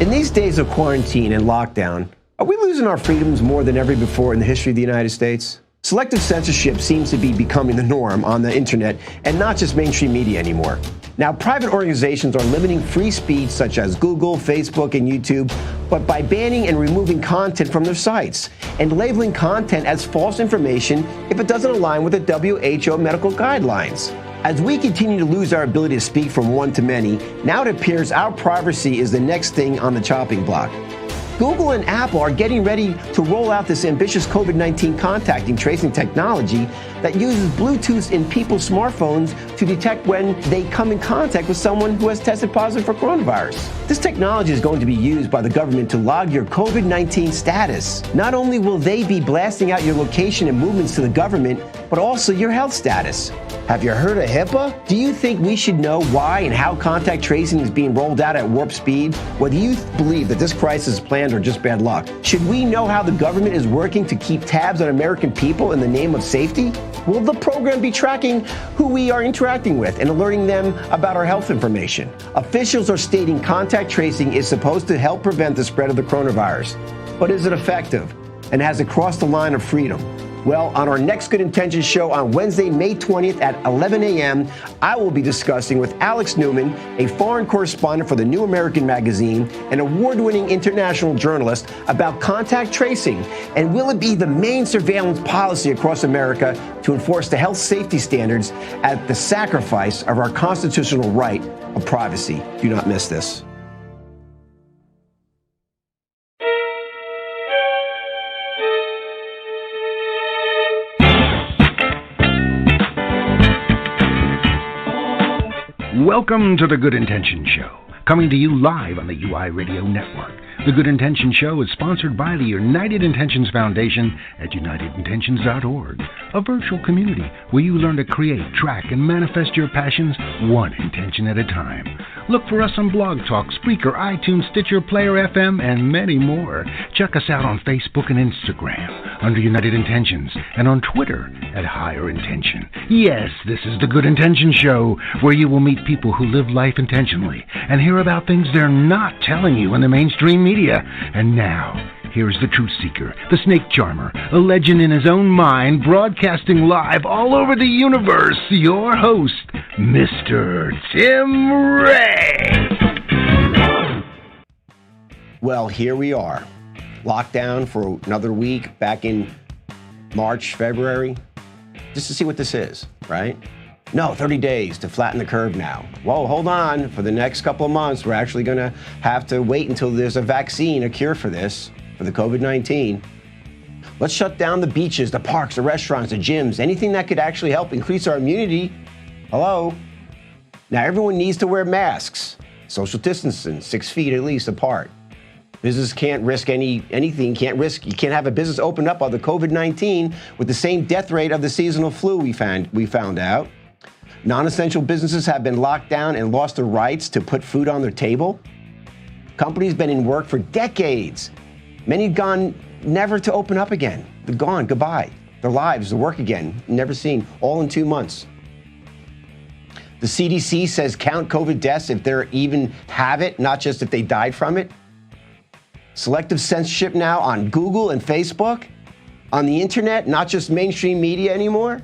In these days of quarantine and lockdown, are we losing our freedoms more than ever before in the history of the United States? Selective censorship seems to be becoming the norm on the internet and not just mainstream media anymore. Now, private organizations are limiting free speech such as Google, Facebook, and YouTube, but by banning and removing content from their sites and labeling content as false information if it doesn't align with the WHO medical guidelines. As we continue to lose our ability to speak from one to many, now it appears our privacy is the next thing on the chopping block. Google and Apple are getting ready to roll out this ambitious COVID-19 contacting tracing technology that uses Bluetooth in people's smartphones to detect when they come in contact with someone who has tested positive for coronavirus. This technology is going to be used by the government to log your COVID-19 status. Not only will they be blasting out your location and movements to the government, but also your health status. Have you heard of HIPAA? Do you think we should know why and how contact tracing is being rolled out at warp speed? Whether you believe that this crisis is planned or just bad luck, should we know how the government is working to keep tabs on American people in the name of safety? Will the program be tracking who we are interacting with and alerting them about our health information? Officials are stating contact tracing is supposed to help prevent the spread of the coronavirus. But is it effective? And has it crossed the line of freedom? Well, on our next Good Intentions show on Wednesday, May 20th at 11 a.m., I will be discussing with Alex Newman, a foreign correspondent for the New American Magazine, an award-winning international journalist, about contact tracing, and will it be the main surveillance policy across America to enforce the health safety standards at the sacrifice of our constitutional right of privacy? Do not miss this. Welcome to the Good Intentions Show, coming to you live on the UI Radio Network. The Good Intentions Show is sponsored by the United Intentions Foundation at unitedintentions.org, a virtual community where you learn to create, track, and manifest your passions one intention at a time. Look for us on Blog Talk, Spreaker, iTunes, Stitcher, Player FM, and many more. Check us out on Facebook and Instagram under United Intentions and on Twitter at Higher Intention. Yes, this is the Good Intentions Show, where you will meet people who live life intentionally and hear about things they're not telling you in the mainstream media. And now, here's the truth seeker, the snake charmer, a legend in his own mind, broadcasting live all over the universe, your host, Mr. Tim Ray. Well, here we are, locked down for another week back in March, February, just to see what this is, right? No, 30 days to flatten the curve now. Whoa, hold on. For the next couple of months, we're actually going to have to wait until there's a vaccine, a cure for this, for the COVID-19. Let's shut down the beaches, the parks, the restaurants, the gyms, anything that could actually help increase our immunity. Hello? Now, everyone needs to wear masks, social distancing, 6 feet at least apart. Business can't risk anything, you can't have a business open up on the COVID-19 with the same death rate of the seasonal flu we found out. Non-essential businesses have been locked down and lost their rights to put food on their table. Companies been in work for decades. Many gone never to open up again. They're gone, goodbye. Their lives, their work again, never seen, all in 2 months. The CDC says count COVID deaths if they even have it, not just if they died from it. Selective censorship now on Google and Facebook, on the internet, not just mainstream media anymore.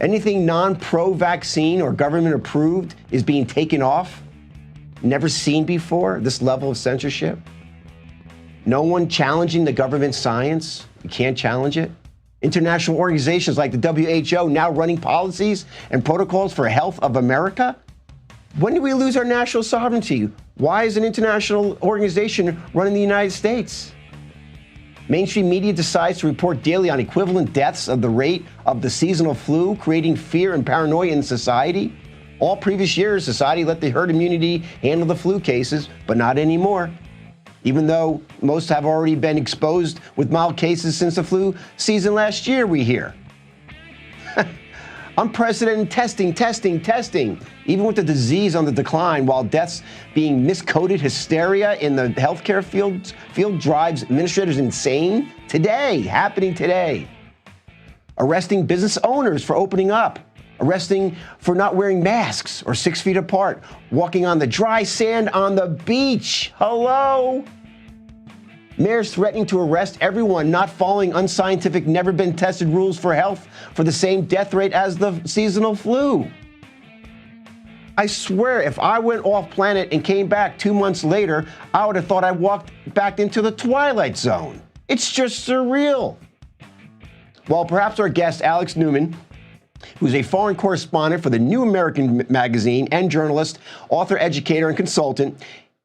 Anything non-pro-vaccine or government-approved is being taken off. Never seen before, this level of censorship. No one challenging the government science. You can't challenge it. International organizations like the WHO now running policies and protocols for health of America. When did we lose our national sovereignty? Why is an international organization running the United States? Mainstream media decides to report daily on equivalent deaths of the rate of the seasonal flu, creating fear and paranoia in society. All previous years, society let the herd immunity handle the flu cases, but not anymore. Even though most have already been exposed with mild cases since the flu season last year, we hear. Unprecedented testing, even with the disease on the decline, while deaths being miscoded, hysteria in the healthcare field drives administrators insane. Happening today. Arresting business owners for opening up. arresting for not wearing masks or 6 feet apart, walking on the dry sand on the beach. Hello? Mayors threatening to arrest everyone not following unscientific, never been tested rules for health for the same death rate as the seasonal flu. I swear, if I went off planet and came back 2 months later, I would have thought I walked back into the Twilight Zone. It's just surreal. Well, perhaps our guest, Alex Newman, who's a foreign correspondent for the New American magazine and journalist, author, educator, and consultant,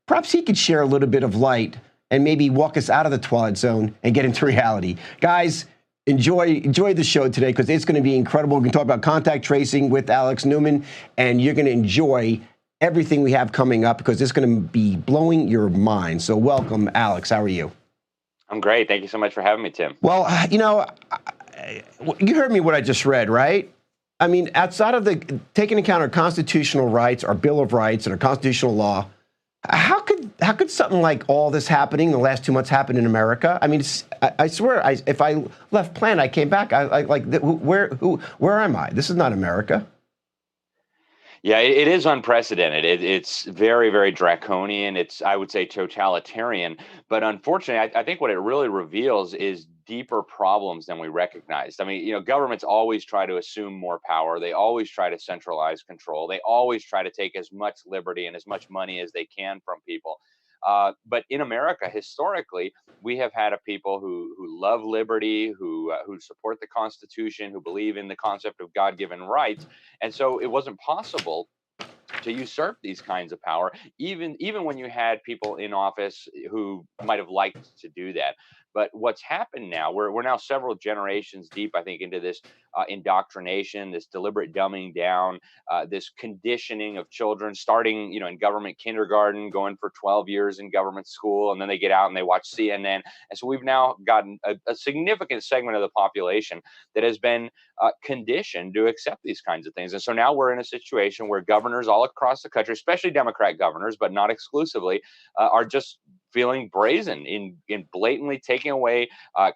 perhaps he could share a little bit of light and maybe walk us out of the Twilight Zone and get into reality. Guys, enjoy the show today because it's going to be incredible. We're going to talk about contact tracing with Alex Newman, and you're going to enjoy everything we have coming up because it's going to be blowing your mind. So welcome, Alex. How are you? I'm great. Thank you so much for having me, Tim. Well, you heard me what I just read, right? I mean, outside of taking into account our constitutional rights, our Bill of Rights, and our constitutional law, how could something like all this happening in the last 2 months happen in America? I mean, I swear, if I left planet, I came back, where am I? This is not America. Yeah, it is unprecedented. It's very, very draconian. It's, I would say, totalitarian. But unfortunately, I think what it really reveals is deeper problems than we recognized. I mean, governments always try to assume more power. They always try to centralize control. They always try to take as much liberty and as much money as they can from people. But in America, historically, we have had a people who love liberty, who support the Constitution, who believe in the concept of God-given rights, and so it wasn't possible to usurp these kinds of power, even when you had people in office who might have liked to do that. But what's happened now, we're now several generations deep, I think, into this indoctrination, this deliberate dumbing down, this conditioning of children, starting in government kindergarten, going for 12 years in government school, and then they get out and they watch CNN. And so we've now gotten a significant segment of the population that has been conditioned to accept these kinds of things. And so now we're in a situation where governors all across the country, especially Democrat governors, but not exclusively, are just feeling brazen in blatantly taking away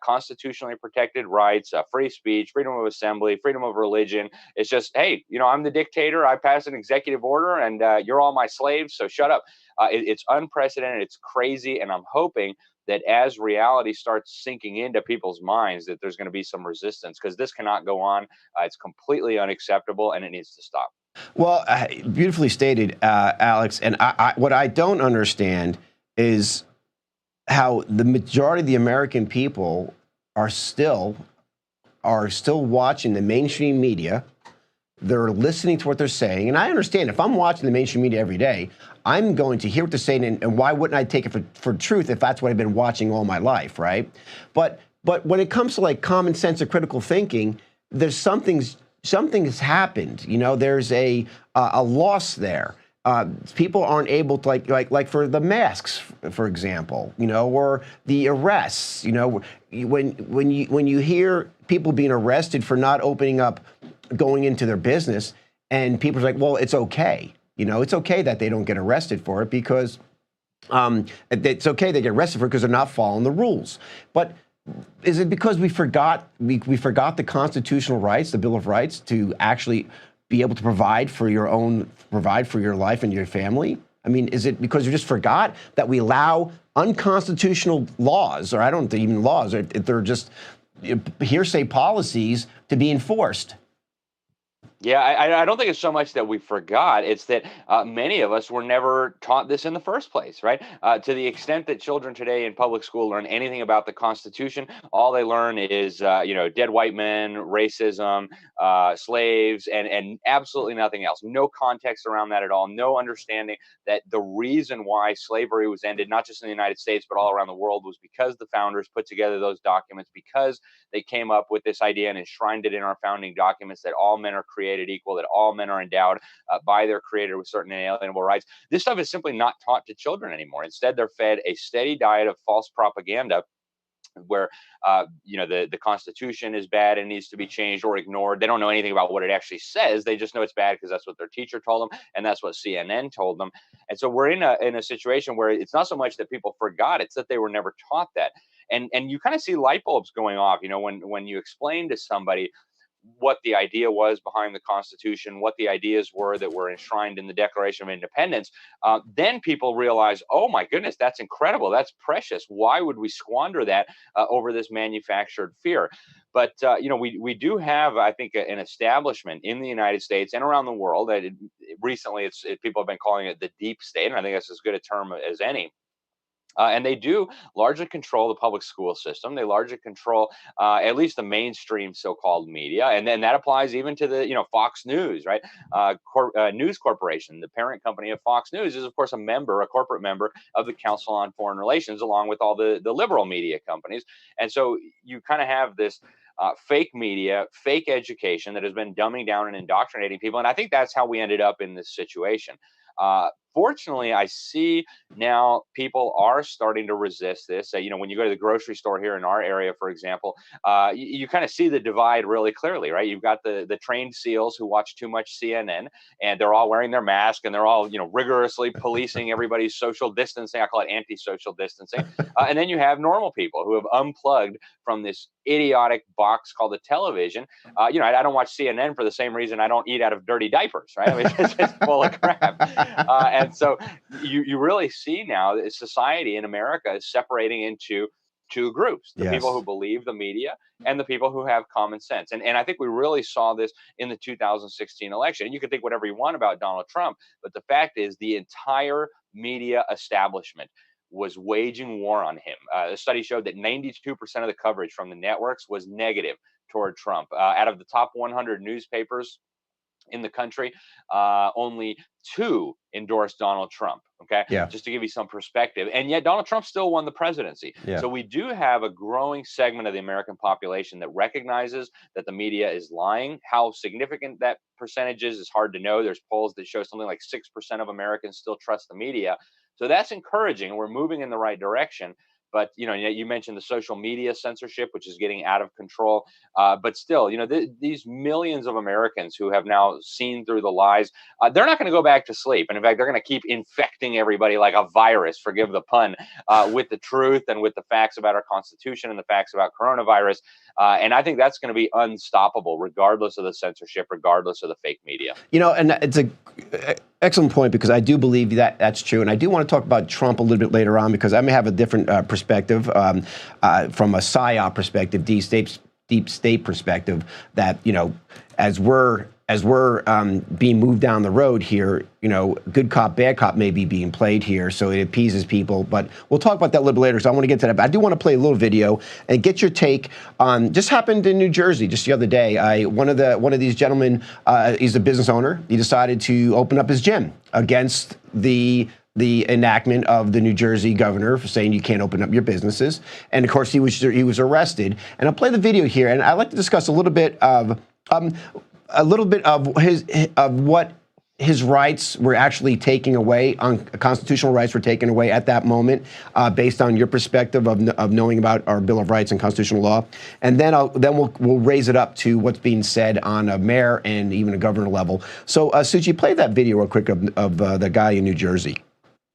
constitutionally protected rights, free speech, freedom of assembly, freedom of religion. It's just, hey, I'm the dictator. I pass an executive order, and you're all my slaves. So shut up. It's unprecedented. It's crazy, and I'm hoping that as reality starts sinking into people's minds, that there's going to be some resistance because this cannot go on. It's completely unacceptable, and it needs to stop. Well, beautifully stated, Alex. And what I don't understand is how the majority of the American people are still watching the mainstream media. They're listening to what they're saying. And I understand if I'm watching the mainstream media every day, I'm going to hear what they're saying. And why wouldn't I take it for truth if that's what I've been watching all my life, right? But when it comes to like common sense or critical thinking, there's something has happened. There's a loss there. People aren't able to like for the masks, for example, or the arrests. When you hear people being arrested for not opening up, going into their business, and people are like, well, it's okay. It's okay that they don't get arrested for it because it's okay they get arrested for it because they're not following the rules. But is it because we forgot the constitutional rights, the Bill of Rights, to actually be able to provide for your life and your family? I mean, is it because you just forgot that we allow unconstitutional laws, or I don't think even laws, or they're just hearsay policies to be enforced? Yeah, I don't think it's so much that we forgot. It's that many of us were never taught this in the first place, right? To the extent that children today in public school learn anything about the Constitution, all they learn is, dead white men, racism, slaves, and absolutely nothing else. No context around that at all. No understanding that the reason why slavery was ended, not just in the United States, but all around the world, was because the founders put together those documents, because they came up with this idea and enshrined it in our founding documents that all men are created equal, that all men are endowed by their creator with certain inalienable rights. This stuff is simply not taught to children anymore. Instead, they're fed a steady diet of false propaganda where the Constitution is bad and needs to be changed or ignored. They don't know anything about what it actually says. They just know it's bad because that's what their teacher told them, and that's what CNN told them. And so we're in a situation where it's not so much that people forgot, it's that they were never taught that. And you kind of see light bulbs going off, when you explain to somebody what the idea was behind the Constitution, what the ideas were that were enshrined in the Declaration of Independence, then people realize, oh my goodness, that's incredible, that's precious. Why would we squander that over this manufactured fear? But we do have, I think, an establishment in the United States and around the world that recently people have been calling it the deep state, and I think that's as good a term as any. And they do largely control the public school system. They largely control at least the mainstream so-called media, and then that applies even to the Fox News, right? News Corporation, the parent company of Fox News, is of course a corporate member of the Council on Foreign Relations, along with all the liberal media companies. And so you kind of have this fake media, fake education that has been dumbing down and indoctrinating people, and I think that's how we ended up in this situation. Fortunately, I see now people are starting to resist this. When you go to the grocery store here in our area, for example, you kind of see the divide really clearly, right? You've got the trained SEALs who watch too much CNN, and they're all wearing their mask, and they're all rigorously policing everybody's social distancing. I call it anti-social distancing. And then you have normal people who have unplugged from this idiotic box called the television. I don't watch CNN for the same reason I don't eat out of dirty diapers, right? I mean, it's just full of crap. And so you really see now that society in America is separating into two groups: the people who believe the media and the people who have common sense. And I think we really saw this in the 2016 election. And you can think whatever you want about Donald Trump, but the fact is the entire media establishment was waging war on him. The study showed that 92% of the coverage from the networks was negative toward Trump. Out of the top 100 newspapers in the country, only 2 endorsed Donald Trump. Okay, just to give you some perspective, and yet Donald Trump still won the presidency. So we do have a growing segment of the American population that recognizes that the media is lying. How significant that percentage is hard to know. There's polls that show something like 6% of Americans still trust the media. So that's encouraging. We're moving in the right direction. But you mentioned the social media censorship, which is getting out of control. But still, these millions of Americans who have now seen through the lies, they're not going to go back to sleep. And in fact, they're going to keep infecting everybody like a virus, forgive the pun, with the truth and with the facts about our Constitution and the facts about coronavirus. And I think that's going to be unstoppable, regardless of the censorship, regardless of the fake media. And it's a excellent point, because I do believe that that's true. And I do want to talk about Trump a little bit later on, because I may have a different perspective from a PSYOP perspective, deep state perspective, that, as we're being moved down the road here, good cop, bad cop may be being played here, so it appeases people. But we'll talk about that a little bit later, so I want to get to that. But I do want to play a little video and get your take on, just happened in New Jersey just the other day. One of these gentlemen, he's a business owner. He decided to open up his gym against the enactment of the New Jersey governor for saying you can't open up your businesses. And of course, he was arrested. And I'll play the video here, and I'd like to discuss a little bit of what his rights were actually taking away, constitutional rights were taken away at that moment, based on your perspective of knowing about our Bill of Rights and constitutional law. And then we'll raise it up to what's being said on a mayor and even a governor level. So, Suchi, play that video real quick of the guy in New Jersey.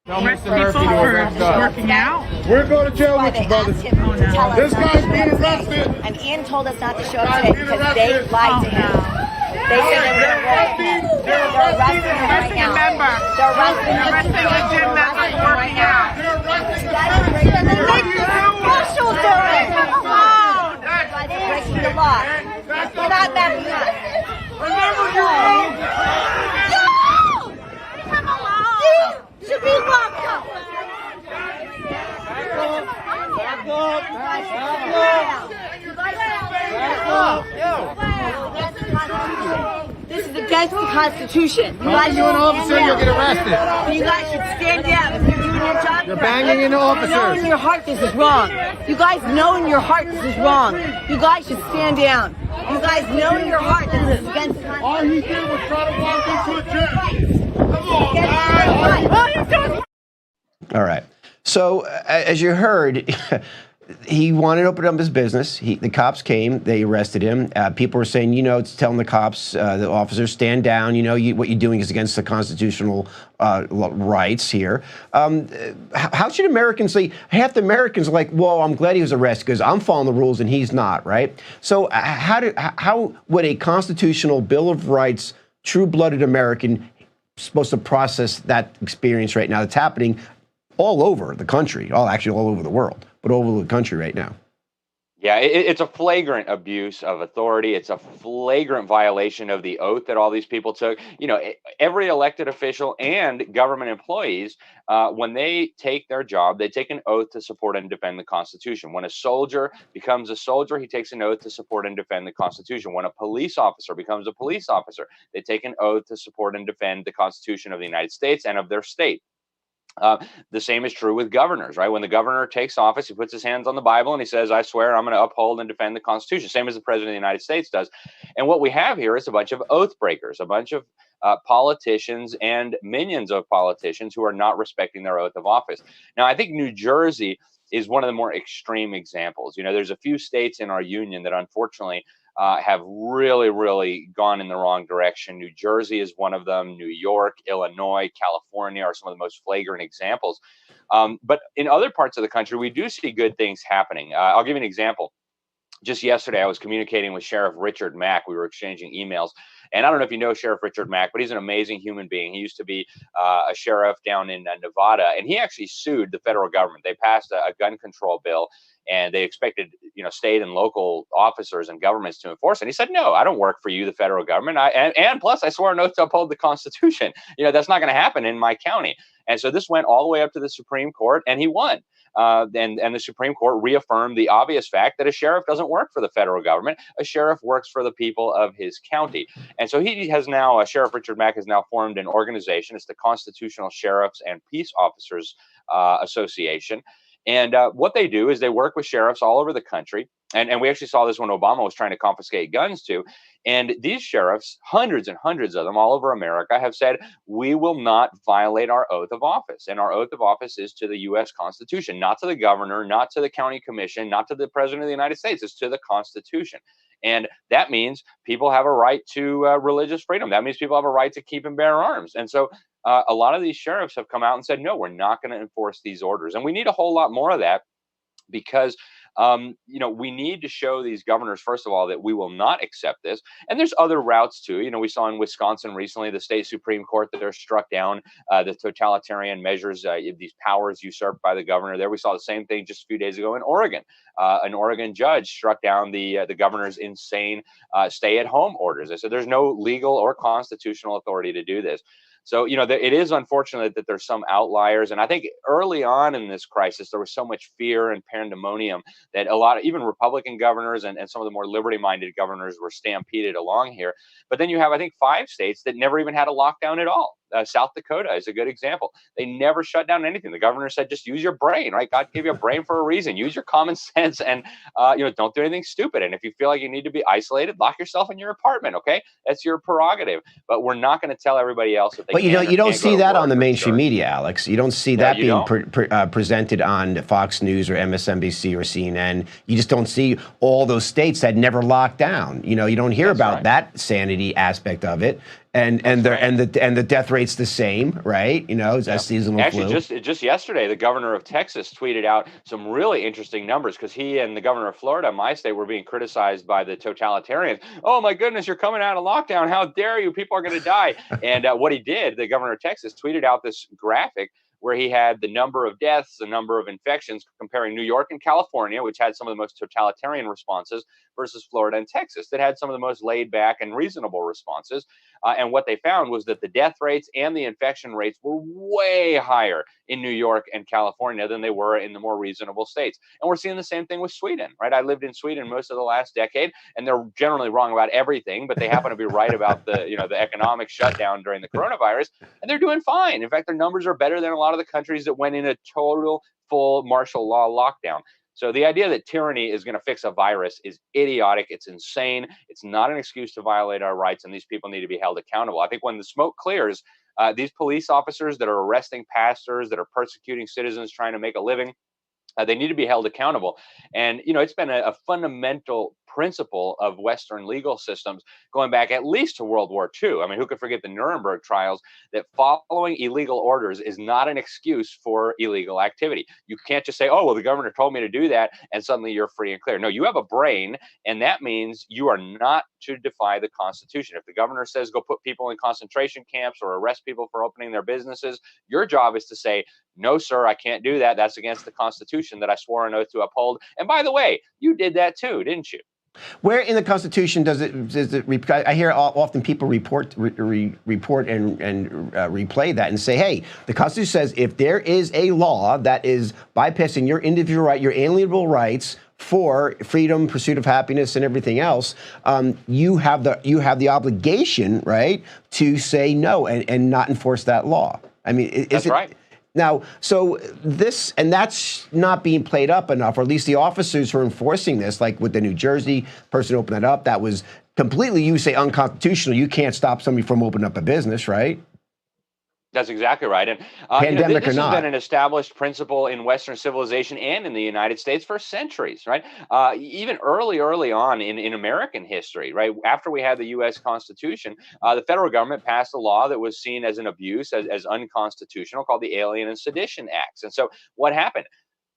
Arrest people for working out. We're going to jail with you, brother. This guy's being arrested. And Ian told us not to show up today because they lied to him. They said they were going to arrest him. They're arresting him right now. They're arresting the gym member for working out. Marshall doing it. Come alone. Breaking the law. You're not backing up. Remember your own. No! Come alone. You should be locked up. This is against the Constitution. You guys You're an officer, you'll get arrested. You guys should stand down. If you're doing your job, You're banging into officers. You know in your heart this is wrong. You guys know in your heart this is wrong. You guys should stand down. You guys know in your heart that this is against the Constitution. All he did was try to walk into a gym. Come on, guys. All right. So, as you heard, he wanted to open up his business. The cops came, they arrested him. People were saying, it's telling the cops, the officers, stand down. What you're doing is against the constitutional rights here. How should Americans say? Half the Americans are like, well, I'm glad he was arrested because I'm following the rules and he's not, right? So how would a constitutional Bill of Rights, true-blooded American supposed to process that experience right now that's happening all over the country, actually all over the world, but all over the country right now? Yeah, it's a flagrant abuse of authority. It's a flagrant violation of the oath that all these people took. Every elected official and government employees, when they take their job, they take an oath to support and defend the Constitution. When a soldier becomes a soldier, he takes an oath to support and defend the Constitution. When a police officer becomes a police officer, they take an oath to support and defend the Constitution of the United States and of their state. The same is true with governors, right? When the governor takes office, he puts his hands on the Bible and he says, I swear I'm going to uphold and defend the Constitution, same as the president of the United States does. And what we have here is a bunch of oath breakers, a bunch of politicians and minions of politicians who are not respecting their oath of office. Now, I think New Jersey is one of the more extreme examples. There's a few states in our union that unfortunately have really, really gone in the wrong direction. New Jersey is one of them. New York, Illinois, California are some of the most flagrant examples. But in other parts of the country, we do see good things happening. I'll give you an example. Just yesterday, I was communicating with Sheriff Richard Mack. We were exchanging emails. And I don't know if you know Sheriff Richard Mack, but he's an amazing human being. He used to be a sheriff down in Nevada, and he actually sued the federal government. They passed a gun control bill, and they expected, state and local officers and governments to enforce it. And he said, no, I don't work for you, the federal government. And plus, I swore an oath to uphold the Constitution. That's not going to happen in my county. And so this went all the way up to the Supreme Court, and he won. And the Supreme Court reaffirmed the obvious fact that a sheriff doesn't work for the federal government. A sheriff works for the people of his county. And so he has now, Sheriff Richard Mack has now formed an organization. It's the Constitutional Sheriffs and Peace Officers Association. And what they do is they work with sheriffs all over the country. And we actually saw this when Obama was trying to confiscate guns too. And these sheriffs, hundreds and hundreds of them all over America, have said, we will not violate our oath of office. And our oath of office is to the U.S. Constitution, not to the governor, not to the county commission, not to the president of the United States. It's to the Constitution. And that means people have a right to religious freedom. That means people have a right to keep and bear arms. And so a lot of these sheriffs have come out and said, no, we're not going to enforce these orders. And we need a whole lot more of that because we need to show these governors, first of all, that we will not accept this. And there's other routes too. We saw in Wisconsin recently, the state Supreme Court that they're struck down the totalitarian measures, these powers usurped by the governor there. We saw the same thing just a few days ago in Oregon. An Oregon judge struck down the governor's insane stay-at-home orders. They said there's no legal or constitutional authority to do this. So, it is unfortunate that there's some outliers. And I think early on in this crisis, there was so much fear and pandemonium that a lot of even Republican governors and some of the more liberty-minded governors were stampeded along here. But then you have, I think, 5 states that never even had a lockdown at all. South Dakota is a good example. They never shut down anything. The governor said, just use your brain, right? God gave you a brain for a reason. Use your common sense and, don't do anything stupid. And if you feel like you need to be isolated, lock yourself in your apartment, okay? That's your prerogative. But we're not going to tell everybody else that they But you don't see that on the mainstream media, Alex. You don't see that being presented on Fox News or MSNBC or CNN. You just don't see all those states that never locked down. You don't hear about that sanity aspect of it. And the death rate's the same, right? It's a seasonal flu. Actually, just yesterday, the governor of Texas tweeted out some really interesting numbers because he and the governor of Florida, my state, were being criticized by the totalitarians. Oh my goodness, you're coming out of lockdown. How dare you? People are going to die. And what he did, the governor of Texas tweeted out this graphic where he had the number of deaths, the number of infections, comparing New York and California, which had some of the most totalitarian responses, versus Florida and Texas, that had some of the most laid back and reasonable responses. And what they found was that the death rates and the infection rates were way higher in New York and California than they were in the more reasonable states. And we're seeing the same thing with Sweden, right? I lived in Sweden most of the last decade, and they're generally wrong about everything, but they happen to be right about the economic shutdown during the coronavirus, and they're doing fine. In fact, their numbers are better than a lot of the countries that went in a total full martial law lockdown. So the idea that tyranny is going to fix a virus is idiotic. It's insane. It's not an excuse to violate our rights, and these people need to be held accountable. I think when the smoke clears, these police officers that are arresting pastors, that are persecuting citizens trying to make a living, They need to be held accountable. And, it's been a fundamental principle of Western legal systems going back at least to World War II. I mean, who could forget the Nuremberg trials, that following illegal orders is not an excuse for illegal activity. You can't just say, oh, well, the governor told me to do that, and suddenly you're free and clear. No, you have a brain, and that means you are not to defy the Constitution. If the governor says go put people in concentration camps or arrest people for opening their businesses, your job is to say, no, sir, I can't do that. That's against the Constitution that I swore an oath to uphold. And by the way, you did that too, didn't you? Where in the Constitution does it? I hear often people report and replay that and say, "Hey, the Constitution says if there is a law that is bypassing your individual right, your alienable rights for freedom, pursuit of happiness, and everything else, you have the obligation, right, to say no and not enforce that law." I mean, that's right. Now, so this, and that's not being played up enough, or at least the officers who are enforcing this, like with the New Jersey person opened that up, that was completely, you say, unconstitutional. You can't stop somebody from opening up a business, right? That's exactly right. And Pandemic this or not, has been an established principle in Western civilization and in the United States for centuries, right? Even early on in American history, right? After we had the U.S. Constitution, the federal government passed a law that was seen as an abuse, as unconstitutional, called the Alien and Sedition Acts. And so what happened?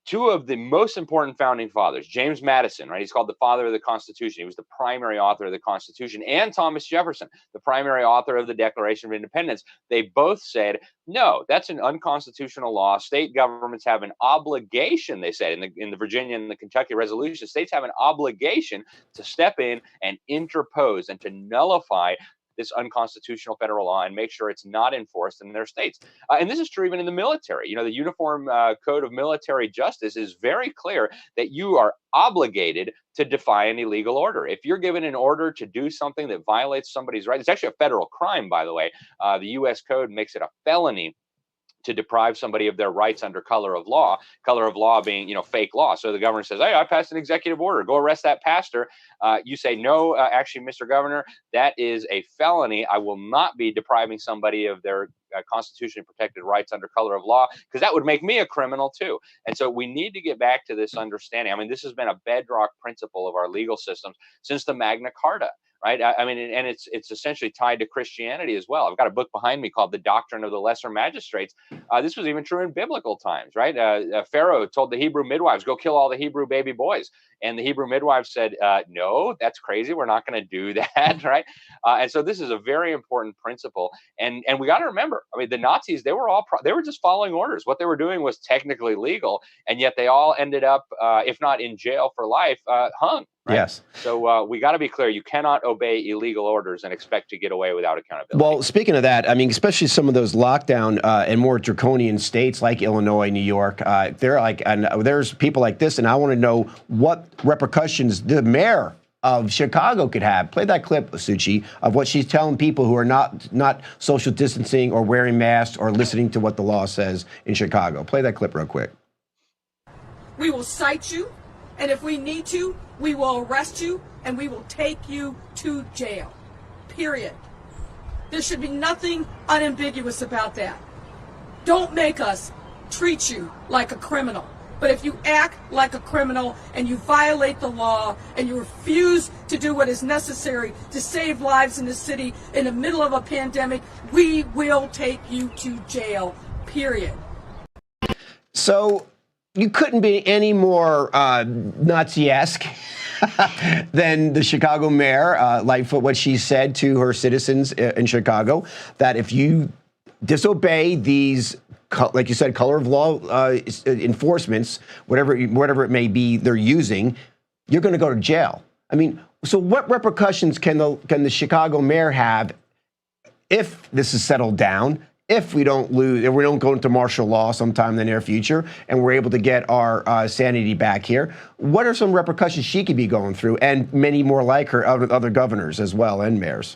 Two of the most important founding fathers, James Madison, right? He's called the father of the Constitution. He was the primary author of the Constitution, and Thomas Jefferson, the primary author of the Declaration of Independence. They both said, no, that's an unconstitutional law. State governments have an obligation, they said, in the Virginia and the Kentucky resolution, states have an obligation to step in and interpose and to nullify this unconstitutional federal law and make sure it's not enforced in their states. And this is true even in the military. The Uniform Code of Military Justice is very clear that you are obligated to defy an illegal order. If you're given an order to do something that violates somebody's rights, it's actually a federal crime, by the way. The U.S. Code makes it a felony to deprive somebody of their rights under color of law being, fake law. So the governor says, hey, I passed an executive order, go arrest that pastor. You say, no, actually, Mr. Governor, that is a felony. I will not be depriving somebody of their constitutionally protected rights under color of law, because that would make me a criminal too. And so we need to get back to this understanding. I mean, this has been a bedrock principle of our legal systems since the Magna Carta. Right. I mean, and it's essentially tied to Christianity as well. I've got a book behind me called The Doctrine of the Lesser Magistrates. This was even true in biblical times. Right. Pharaoh told the Hebrew midwives, go kill all the Hebrew baby boys. And the Hebrew midwives said, no, that's crazy. We're not going to do that. Right. And so this is a very important principle. And we got to remember, I mean, the Nazis, they were just following orders. What they were doing was technically legal. And yet they all ended up, if not in jail for life, hung. Right? Yes. So we got to be clear. You cannot obey illegal orders and expect to get away without accountability. Well, speaking of that, I mean, especially some of those lockdown and more draconian states like Illinois, New York, they're like, and there's people like this, and I want to know what repercussions the mayor of Chicago could have. Play that clip, Suchi, of what she's telling people who are not social distancing or wearing masks or listening to what the law says in Chicago. Play that clip real quick. We will cite you, and if we need to, we will arrest you, and we will take you to jail. Period. There should be nothing unambiguous about that. Don't make us treat you like a criminal. But if you act like a criminal and you violate the law and you refuse to do what is necessary to save lives in the city in the middle of a pandemic, we will take you to jail. Period. So you couldn't be any more Nazi-esque than the Chicago mayor, Lightfoot, what she said to her citizens in Chicago, that if you disobey these, like you said, color of law enforcements, whatever it may be they're using, you're going to go to jail. I mean, so what repercussions can the Chicago mayor have if this is settled down? If we don't go into martial law sometime in the near future, and we're able to get our sanity back here, what are some repercussions she could be going through, and many more like her, other governors as well, and mayors?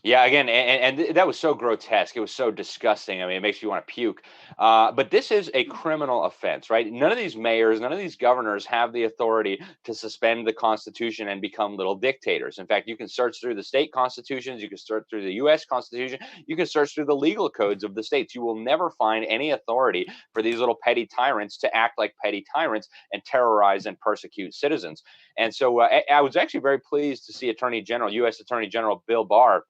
Yeah, again, and that was so grotesque. It was so disgusting. I mean, it makes you want to puke. But this is a criminal offense, right? None of these mayors, none of these governors have the authority to suspend the Constitution and become little dictators. In fact, you can search through the state constitutions, you can search through the U.S. Constitution, you can search through the legal codes of the states. You will never find any authority for these little petty tyrants to act like petty tyrants and terrorize and persecute citizens. And so I was actually very pleased to see U.S. Attorney General Bill Barr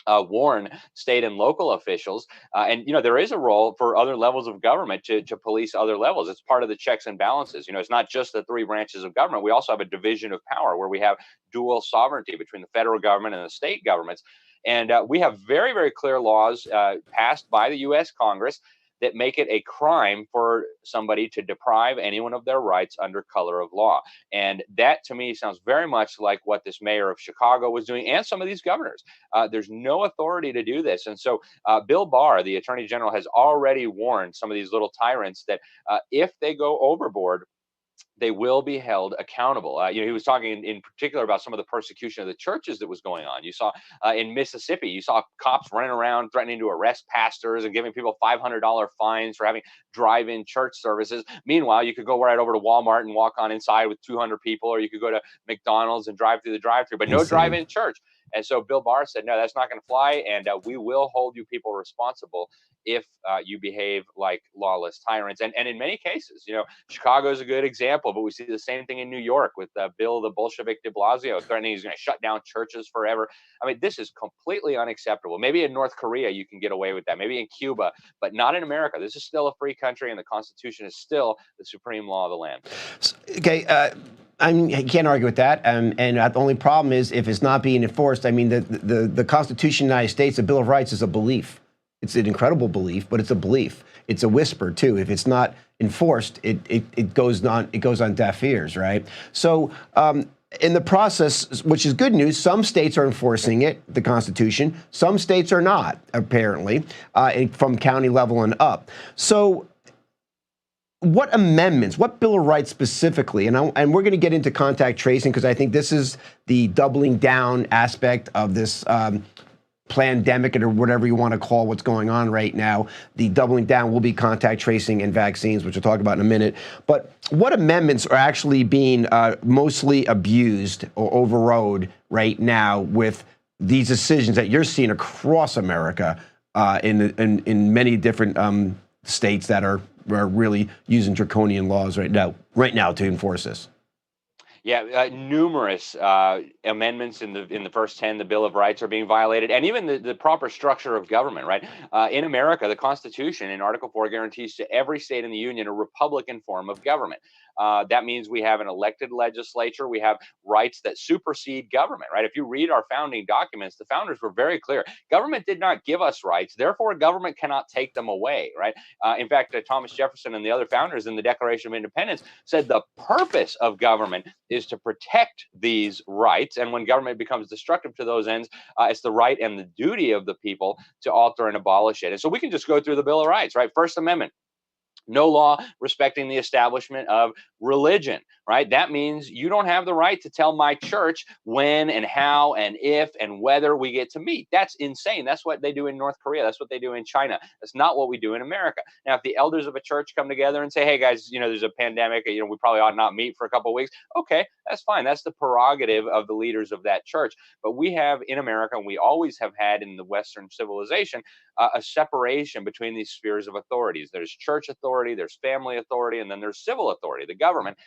warn state and local officials. And there is a role for other levels of government to police other levels. It's part of the checks and balances. It's not just the three branches of government. We also have a division of power where we have dual sovereignty between the federal government and the state governments. And we have very, very clear laws passed by the U.S. Congress that make it a crime for somebody to deprive anyone of their rights under color of law. And that to me sounds very much like what this mayor of Chicago was doing and some of these governors. There's no authority to do this. And so Bill Barr, the attorney general, has already warned some of these little tyrants that if they go overboard, they will be held accountable. He was talking in particular about some of the persecution of the churches that was going on. You saw in Mississippi, you saw cops running around threatening to arrest pastors and giving people $500 fines for having drive-in church services. Meanwhile, you could go right over to Walmart and walk on inside with 200 people, or you could go to McDonald's and drive through the drive-through, but no drive-in church. And so Bill Barr said, no, that's not going to fly, and we will hold you people responsible if you behave like lawless tyrants. And in many cases, Chicago is a good example, but we see the same thing in New York with Bill the Bolshevik de Blasio threatening he's going to shut down churches forever. I mean, this is completely unacceptable. Maybe in North Korea you can get away with that, maybe in Cuba, but not in America. This is still a free country, and the Constitution is still the supreme law of the land. Okay. I can't argue with that. And the only problem is if it's not being enforced. I mean, the Constitution of the United States, the Bill of Rights, is a belief. It's an incredible belief, but it's a belief. It's a whisper too. If it's not enforced, it goes on deaf ears, right? So in the process, which is good news, some states are enforcing it, the Constitution. Some states are not, apparently, from county level and up. So what amendments, what Bill of Rights specifically, and we're going to get into contact tracing because I think this is the doubling down aspect of this pandemic or whatever you want to call what's going on right now. The doubling down will be contact tracing and vaccines, which we'll talk about in a minute. But what amendments are actually being mostly abused or overrode right now with these decisions that you're seeing across America in many different states that are really using draconian laws right now to enforce this? Yeah, numerous amendments in the first 10, the Bill of Rights, are being violated, and even the proper structure of government, right? In America, the Constitution in Article 4 guarantees to every state in the Union a Republican form of government. That means we have an elected legislature. We have rights that supersede government, right? If you read our founding documents, the founders were very clear. Government did not give us rights. Therefore, government cannot take them away, right? In fact, Thomas Jefferson and the other founders in the Declaration of Independence said the purpose of government is to protect these rights. And when government becomes destructive to those ends, it's the right and the duty of the people to alter and abolish it. And so we can just go through the Bill of Rights, right? First Amendment. No law respecting the establishment of religion, right? That means you don't have the right to tell my church when and how and if and whether we get to meet. That's insane. That's what they do in North Korea. That's what they do in China. That's not what we do in America. Now, if the elders of a church come together and say, hey, guys, there's a pandemic, we probably ought not meet for a couple of weeks. Okay, that's fine. That's the prerogative of the leaders of that church. But we have in America, and we always have had in the Western civilization, a separation between these spheres of authorities. There's church authority, there's family authority, and then there's civil authority, the government.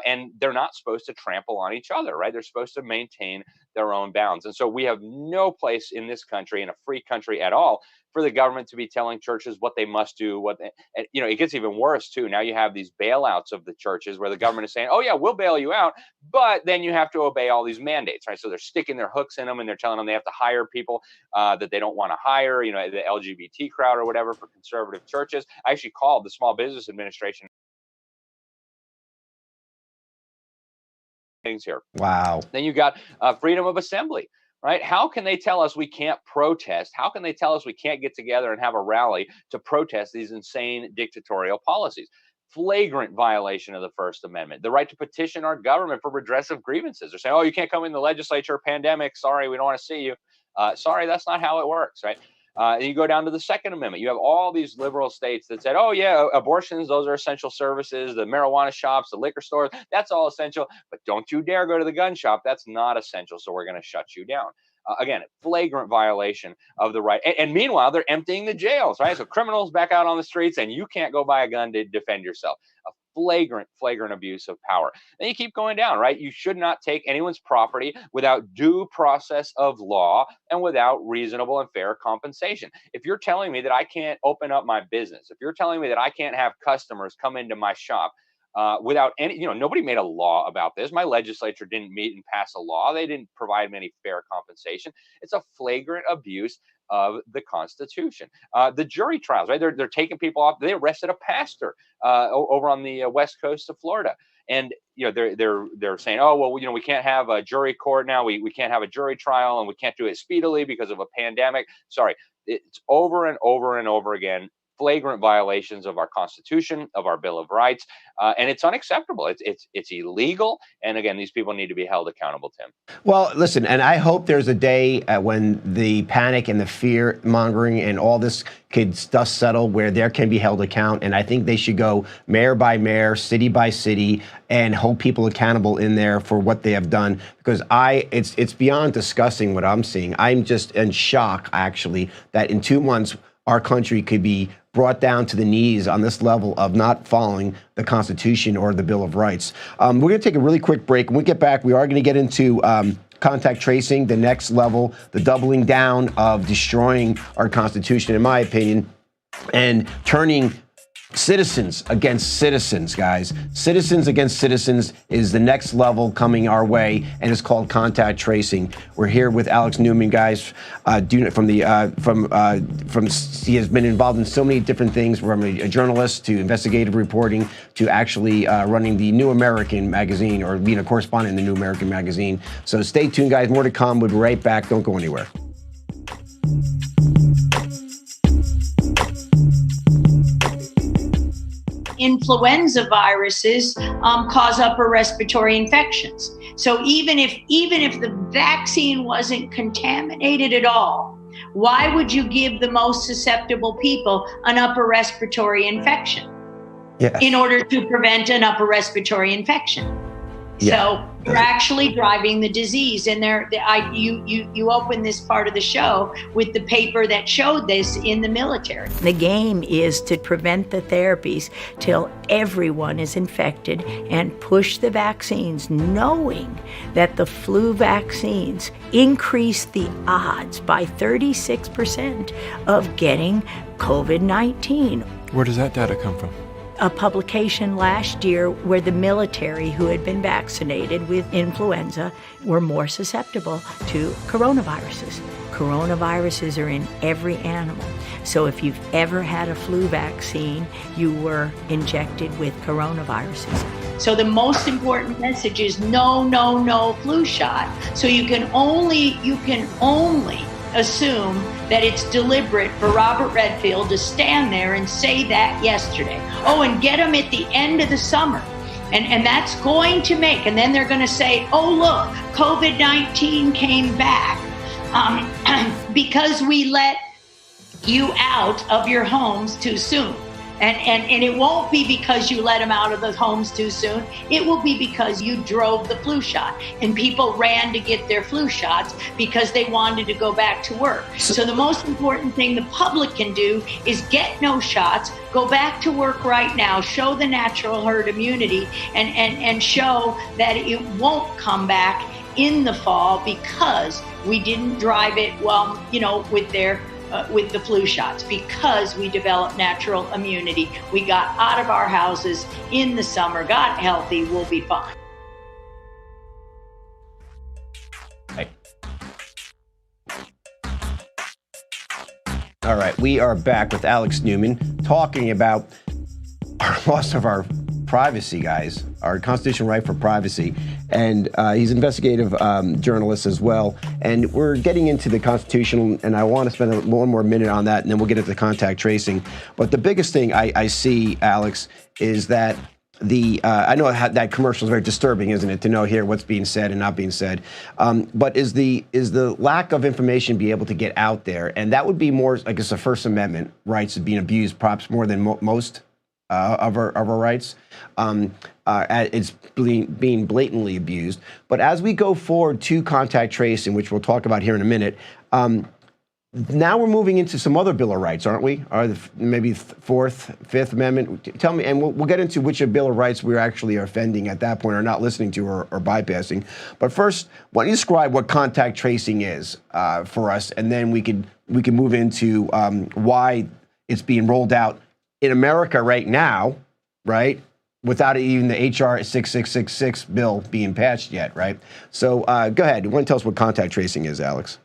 And they're not supposed to trample on each other, right? They're supposed to maintain their own bounds. And so we have no place in this country, in a free country at all, for the government to be telling churches what they must do. It gets even worse too. Now you have these bailouts of the churches where the government is saying, oh yeah, we'll bail you out, but then you have to obey all these mandates, right? So they're sticking their hooks in them and they're telling them they have to hire people that they don't want to hire, the LGBT crowd or whatever, for conservative churches. I actually called the Small Business Administration things here. Wow. Then you got freedom of assembly. Right? How can they tell us we can't protest? How can they tell us we can't get together and have a rally to protest these insane dictatorial policies? Flagrant violation of the First Amendment. The right to petition our government for redress of grievances. They're saying, oh, you can't come in the legislature, pandemic, sorry, we don't want to see you. Sorry, that's not how it works, right? And you go down to the Second Amendment. You have all these liberal states that said, oh, yeah, abortions, those are essential services. The marijuana shops, the liquor stores, that's all essential. But don't you dare go to the gun shop. That's not essential. So we're going to shut you down. Again, flagrant violation of the right. And meanwhile, they're emptying the jails, right? So criminals back out on the streets and you can't go buy a gun to defend yourself. A flagrant abuse of power. Then you keep going down, right? You should not take anyone's property without due process of law and without reasonable and fair compensation. If you're telling me that I can't open up my business, if you're telling me that I can't have customers come into my shop without any, nobody made a law about this. My legislature didn't meet and pass a law. They didn't provide me any fair compensation. It's a flagrant abuse of the Constitution. The jury trials, right? They're taking people off. They arrested a pastor over on the west coast of Florida. And they're saying, oh, well, we can't have a jury court now. We can't have a jury trial, and we can't do it speedily because of a pandemic. Sorry, it's over and over and over again. Flagrant violations of our Constitution, of our Bill of Rights, and it's unacceptable. It's illegal, and again, these people need to be held accountable, Tim. Well, listen, and I hope there's a day when the panic and the fear mongering and all this could dust settle, where there can be held account. And I think they should go mayor by mayor, city by city, and hold people accountable in there for what they have done. Because it's beyond disgusting what I'm seeing. I'm just in shock, actually, that in 2 months our country could be brought down to the knees on this level of not following the Constitution or the Bill of Rights. We're going to take a really quick break. When we get back, we are going to get into contact tracing, the next level, the doubling down of destroying our Constitution, in my opinion, and turning citizens against citizens, guys. Citizens against citizens is the next level coming our way, and it's called contact tracing. We're here with Alex Newman, guys. He has been involved in so many different things, from a journalist to investigative reporting to actually running the New American magazine, or being a correspondent in the New American magazine. So stay tuned, guys. More to come. We'll be right back. Don't go anywhere. Influenza viruses cause upper respiratory infections. So even if the vaccine wasn't contaminated at all, why would you give the most susceptible people an upper respiratory infection? Yes. In order to prevent an upper respiratory infection? Yeah. So you're actually driving the disease. And you open this part of the show with the paper that showed this in the military. The game is to prevent the therapies till everyone is infected and push the vaccines, knowing that the flu vaccines increase the odds by 36% of getting COVID-19. Where does that data come from? A publication last year where the military who had been vaccinated with influenza were more susceptible to coronaviruses. Coronaviruses are in every animal. So if you've ever had a flu vaccine, you were injected with coronaviruses. So the most important message is no flu shot. So you can only assume that it's deliberate for Robert Redfield to stand there and say that yesterday. Oh, and get them at the end of the summer. And that's going to make, and then they're going to say, oh, look, COVID-19 came back because we let you out of your homes too soon. And it won't be because you let them out of the homes too soon. It will be because you drove the flu shot, and people ran to get their flu shots because they wanted to go back to work. So the most important thing the public can do is get no shots, go back to work right now, show the natural herd immunity, and show that it won't come back in the fall because we didn't drive it with the flu shots, because we developed natural immunity. We got out of our houses in the summer, got healthy, we'll be fine. All right, we are back with Alex Newman talking about our loss of our privacy, guys, our constitutional right for privacy. And he's an investigative journalist as well. And we're getting into the Constitution, and I want to spend one more minute on that, and then we'll get into the contact tracing. But the biggest thing I see, Alex, is that I know that commercial is very disturbing, isn't it, to know here what's being said and not being said. But is the lack of information be able to get out there, and that would be more, I guess, the First Amendment rights being abused, perhaps more than most of our rights. It's being blatantly abused. But as we go forward to contact tracing, which we'll talk about here in a minute, now we're moving into some other Bill of Rights, aren't we? Or maybe Fourth, Fifth Amendment. Tell me, and we'll get into which Bill of Rights we're actually offending at that point, or not listening to, or bypassing. But first, why don't you describe what contact tracing is for us, and then we can move into why it's being rolled out in America right now, right? Without even the HR 6666 bill being passed yet, right? So go ahead. You want to tell us what contact tracing is, Alex?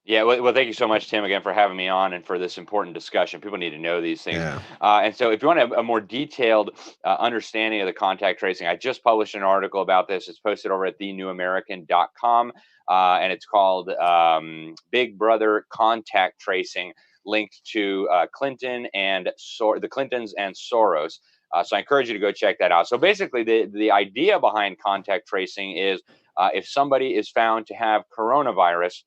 Yeah, well, thank you so much, Tim, again, for having me on and for this important discussion. People need to know these things. Yeah. And so if you want a more detailed understanding of the contact tracing, I just published an article about this. It's posted over at thenewamerican.com, and it's called Big Brother Contact Tracing, linked to Clinton and the Clintons and Soros. So I encourage you to go check that out. So basically, the idea behind contact tracing is if somebody is found to have coronavirus,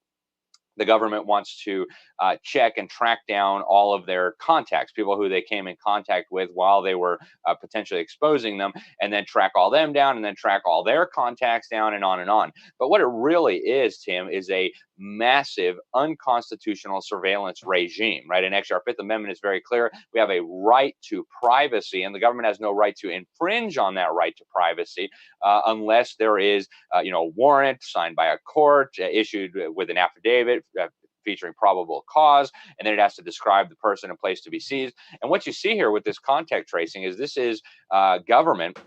the government wants to check and track down all of their contacts, people who they came in contact with while they were potentially exposing them, and then track all them down, and then track all their contacts down, and on and on. But what it really is, Tim, is a massive unconstitutional surveillance regime, right? And actually, our Fifth Amendment is very clear. We have a right to privacy, and the government has no right to infringe on that right to privacy unless there is, a warrant signed by a court, issued with an affidavit featuring probable cause, and then it has to describe the person and place to be seized. And what you see here with this contact tracing is this is government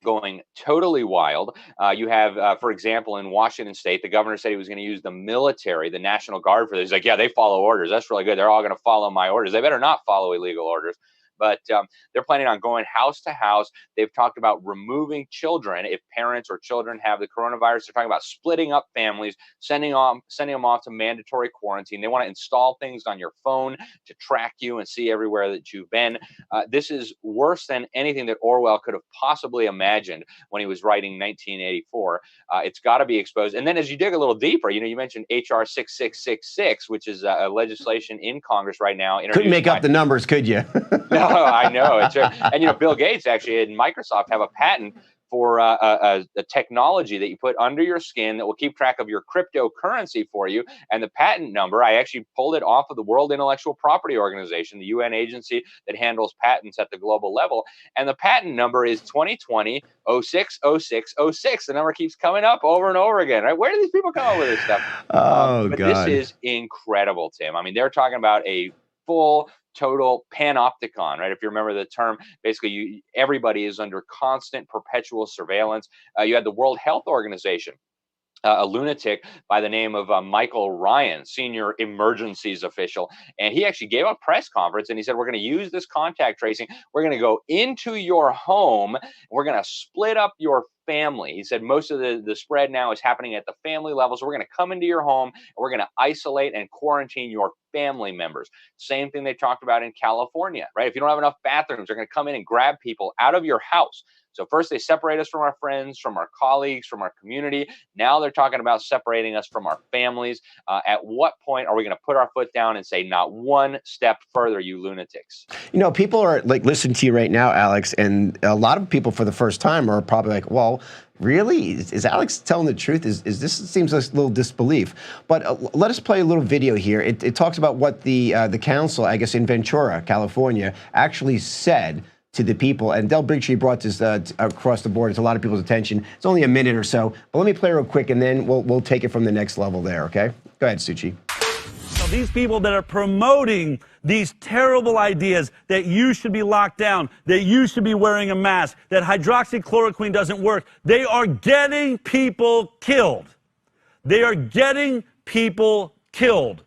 going totally wild. You have, for example, in Washington State, the governor said he was going to use the military, the National Guard for this. He's like, yeah, they follow orders. That's really good. They're all going to follow my orders. They better not follow illegal orders. But they're planning on going house to house. They've talked about removing children if parents or children have the coronavirus. They're talking about splitting up families, sending them off to mandatory quarantine. They want to install things on your phone to track you and see everywhere that you've been. This is worse than anything that Orwell could have possibly imagined when he was writing 1984. It's got to be exposed. And then as you dig a little deeper, you mentioned HR 6666, which is a legislation in Congress right now. Couldn't make up the numbers, could you? No, I know. And Bill Gates actually and Microsoft have a patent for a technology that you put under your skin that will keep track of your cryptocurrency for you. And the patent number, I actually pulled it off of the World Intellectual Property Organization, the UN agency that handles patents at the global level. And the patent number is 2020-06-06-06. The number keeps coming up over and over again, right? Where do these people come up with this stuff? But God. This is incredible, Tim. I mean, they're talking about a full total panopticon, right? If you remember the term, basically everybody is under constant perpetual surveillance. You had the World Health Organization, a lunatic by the name of Michael Ryan, senior emergencies official. And he actually gave a press conference and he said, we're going to use this contact tracing. We're going to go into your home. And we're going to split up your family. He said most of the spread now is happening at the family level. So we're going to come into your home and we're going to isolate and quarantine your family members. Same thing they talked about in California, right? If you don't have enough bathrooms, they're going to come in and grab people out of your house. So first they separate us from our friends, from our colleagues, from our community. Now they're talking about separating us from our families. At what point are we going to put our foot down and say, not one step further, you lunatics? People are like listening to you right now, Alex, and a lot of people for the first time are probably like, well, really? Is Alex telling the truth? Is this seems like a little disbelief? But let us play a little video here. It talks about what the council, I guess, in Ventura, California, actually said to the people. And Del Brigtree brought this across the board to a lot of people's attention. It's only a minute or so, but let me play real quick, and then we'll take it from the next level there. Okay? Go ahead, Suchi. So these people that are promoting these terrible ideas that you should be locked down, that you should be wearing a mask, that hydroxychloroquine doesn't work, they are getting people killed. They are getting people killed.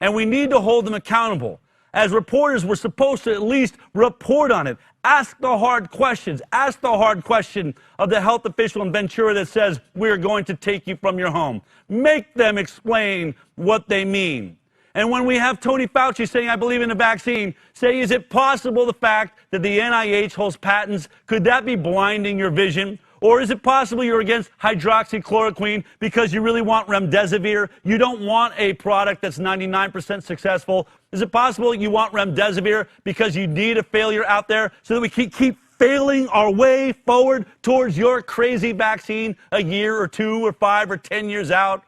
And we need to hold them accountable. As reporters, we're supposed to at least report on it. Ask the hard questions. Ask the hard question of the health official in Ventura that says, we're going to take you from your home. Make them explain what they mean. And when we have Tony Fauci saying, I believe in the vaccine, say, is it possible the fact that the NIH holds patents, could that be blinding your vision? Or is it possible you're against hydroxychloroquine because you really want remdesivir? You don't want a product that's 99% successful. Is it possible you want remdesivir because you need a failure out there so that we keep failing our way forward towards your crazy vaccine a year or 2 or 5 or 10 years out?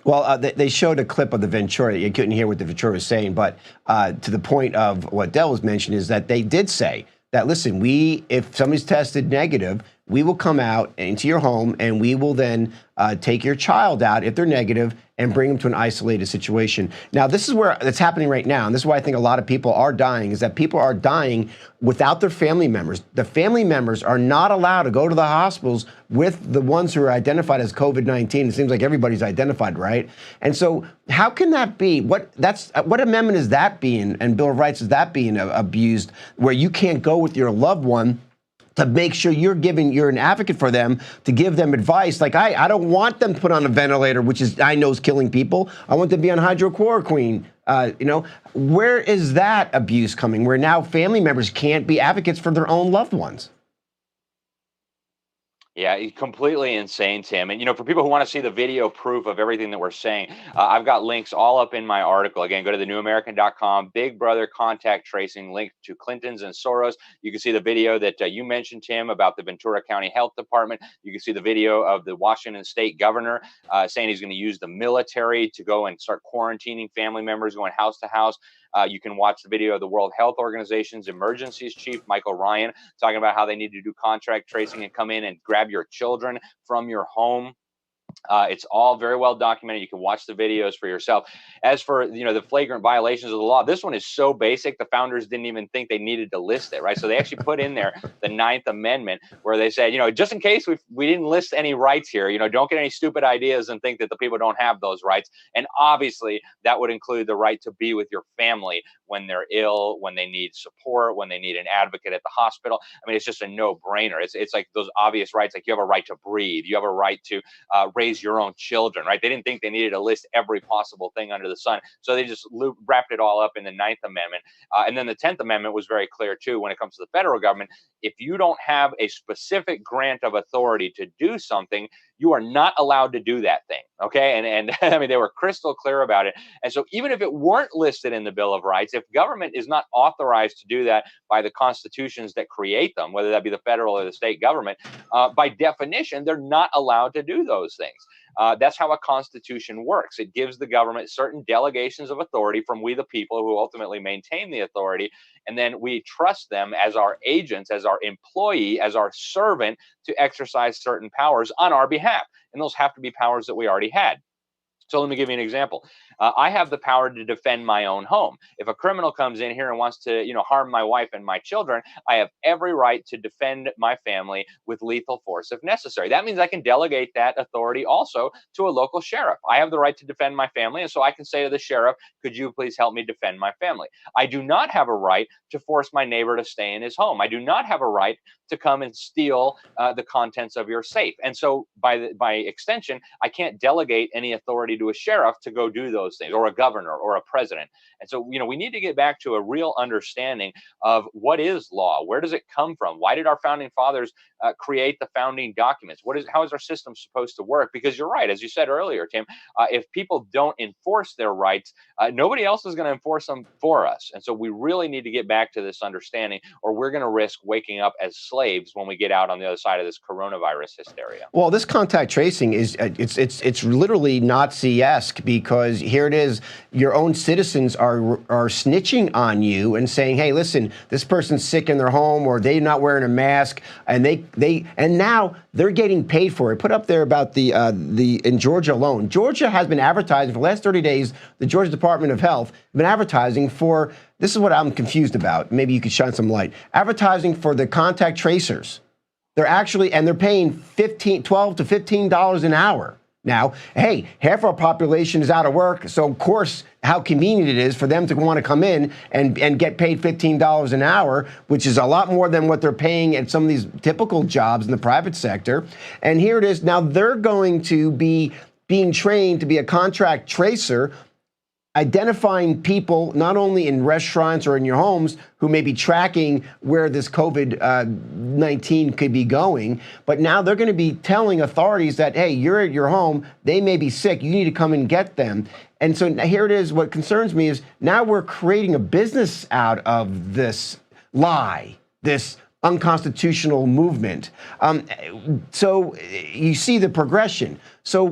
Well, they showed a clip of the Ventura. You couldn't hear what the Ventura was saying, but to the point of what Del was mentioning is that they did say that, listen, if somebody's tested negative, we will come out into your home and we will then take your child out if they're negative and bring them to an isolated situation. Now, this is where it's happening right now, and this is why I think a lot of people are dying, is that people are dying without their family members. The family members are not allowed to go to the hospitals with the ones who are identified as COVID-19. It seems like everybody's identified, right? And so how can that be? What amendment is that being, and Bill of Rights is that being abused, where you can't go with your loved one to make sure you're an advocate for them, to give them advice? Like, I don't want them put on a ventilator, which I know is killing people. I want them to be on hydrochloroquine. Where is that abuse coming, where now family members can't be advocates for their own loved ones? Yeah, completely insane, Tim. And, for people who want to see the video proof of everything that we're saying, I've got links all up in my article. Again, go to thenewamerican.com, Big Brother contact tracing, link to Clinton's and Soros. You can see the video that you mentioned, Tim, about the Ventura County Health Department. You can see the video of the Washington State governor saying he's going to use the military to go and start quarantining family members, going house to house. You can watch the video of the World Health Organization's emergencies chief, Michael Ryan, talking about how they need to do contract tracing and come in and grab your children from your home. It's all very well documented. You can watch the videos for yourself. As for, the flagrant violations of the law, this one is so basic, the founders didn't even think they needed to list it, right? So they actually put in there the 9th Amendment, where they said, just in case we didn't list any rights here, don't get any stupid ideas and think that the people don't have those rights. And obviously that would include the right to be with your family when they're ill, when they need support, when they need an advocate at the hospital. I mean, it's just a no-brainer. It's like those obvious rights, like you have a right to breathe, you have a right to raise your own children, right? They didn't think they needed to list every possible thing under the sun. So they just wrapped it all up in the 9th Amendment. And then the 10th Amendment was very clear too, when it comes to the federal government. If you don't have a specific grant of authority to do something, you are not allowed to do that thing. Okay. And I mean, they were crystal clear about it. And so even if it weren't listed in the Bill of Rights, if government is not authorized to do that by the constitutions that create them, whether that be the federal or the state government, by definition, they're not allowed to do those things. That's how a constitution works. It gives the government certain delegations of authority from we the people who ultimately maintain the authority. And then we trust them as our agents, as our employee, as our servant to exercise certain powers on our behalf. And those have to be powers that we already had. So let me give you an example. I have the power to defend my own home. If a criminal comes in here and wants to, harm my wife and my children, I have every right to defend my family with lethal force if necessary. That means I can delegate that authority also to a local sheriff. I have the right to defend my family, and so I can say to the sheriff, could you please help me defend my family? I do not have a right to force my neighbor to stay in his home. I do not have a right to come and steal the contents of your safe. And so by extension, I can't delegate any authority to a sheriff to go do those things, or a governor or a president. And so, we need to get back to a real understanding of what is law. Where does it come from? Why did our founding fathers create the founding documents? How is our system supposed to work? Because you're right, as you said earlier, Tim, if people don't enforce their rights, nobody else is going to enforce them for us. And so we really need to get back to this understanding, or we're going to risk waking up as slaves when we get out on the other side of this coronavirus hysteria. Well, this contact tracing is it's literally Nazi-esque, because here it is, your own citizens are snitching on you and saying, hey, listen, this person's sick in their home, or they're not wearing a mask, and and now they're getting paid for it. Put up there about the in Georgia alone. Georgia has been advertising for the last 30 days. The Georgia Department of Health has been advertising for, this is what I'm confused about. Maybe you could shine some light. Advertising for the contact tracers. They're paying $12 to $15 an hour. Now, hey, half our population is out of work, so of course, how convenient it is for them to want to come in and get paid $15 an hour, which is a lot more than what they're paying at some of these typical jobs in the private sector. And here it is, now they're going to be being trained to be a contract tracer. identifying people not only in restaurants or in your homes who may be tracking where this COVID-19 could be going, but now they're going to be telling authorities that, hey, you're at your home, they may be sick, you need to come and get them. And so here it is. What concerns me is now we're creating a business out of this lie, this unconstitutional movement. So you see the progression. So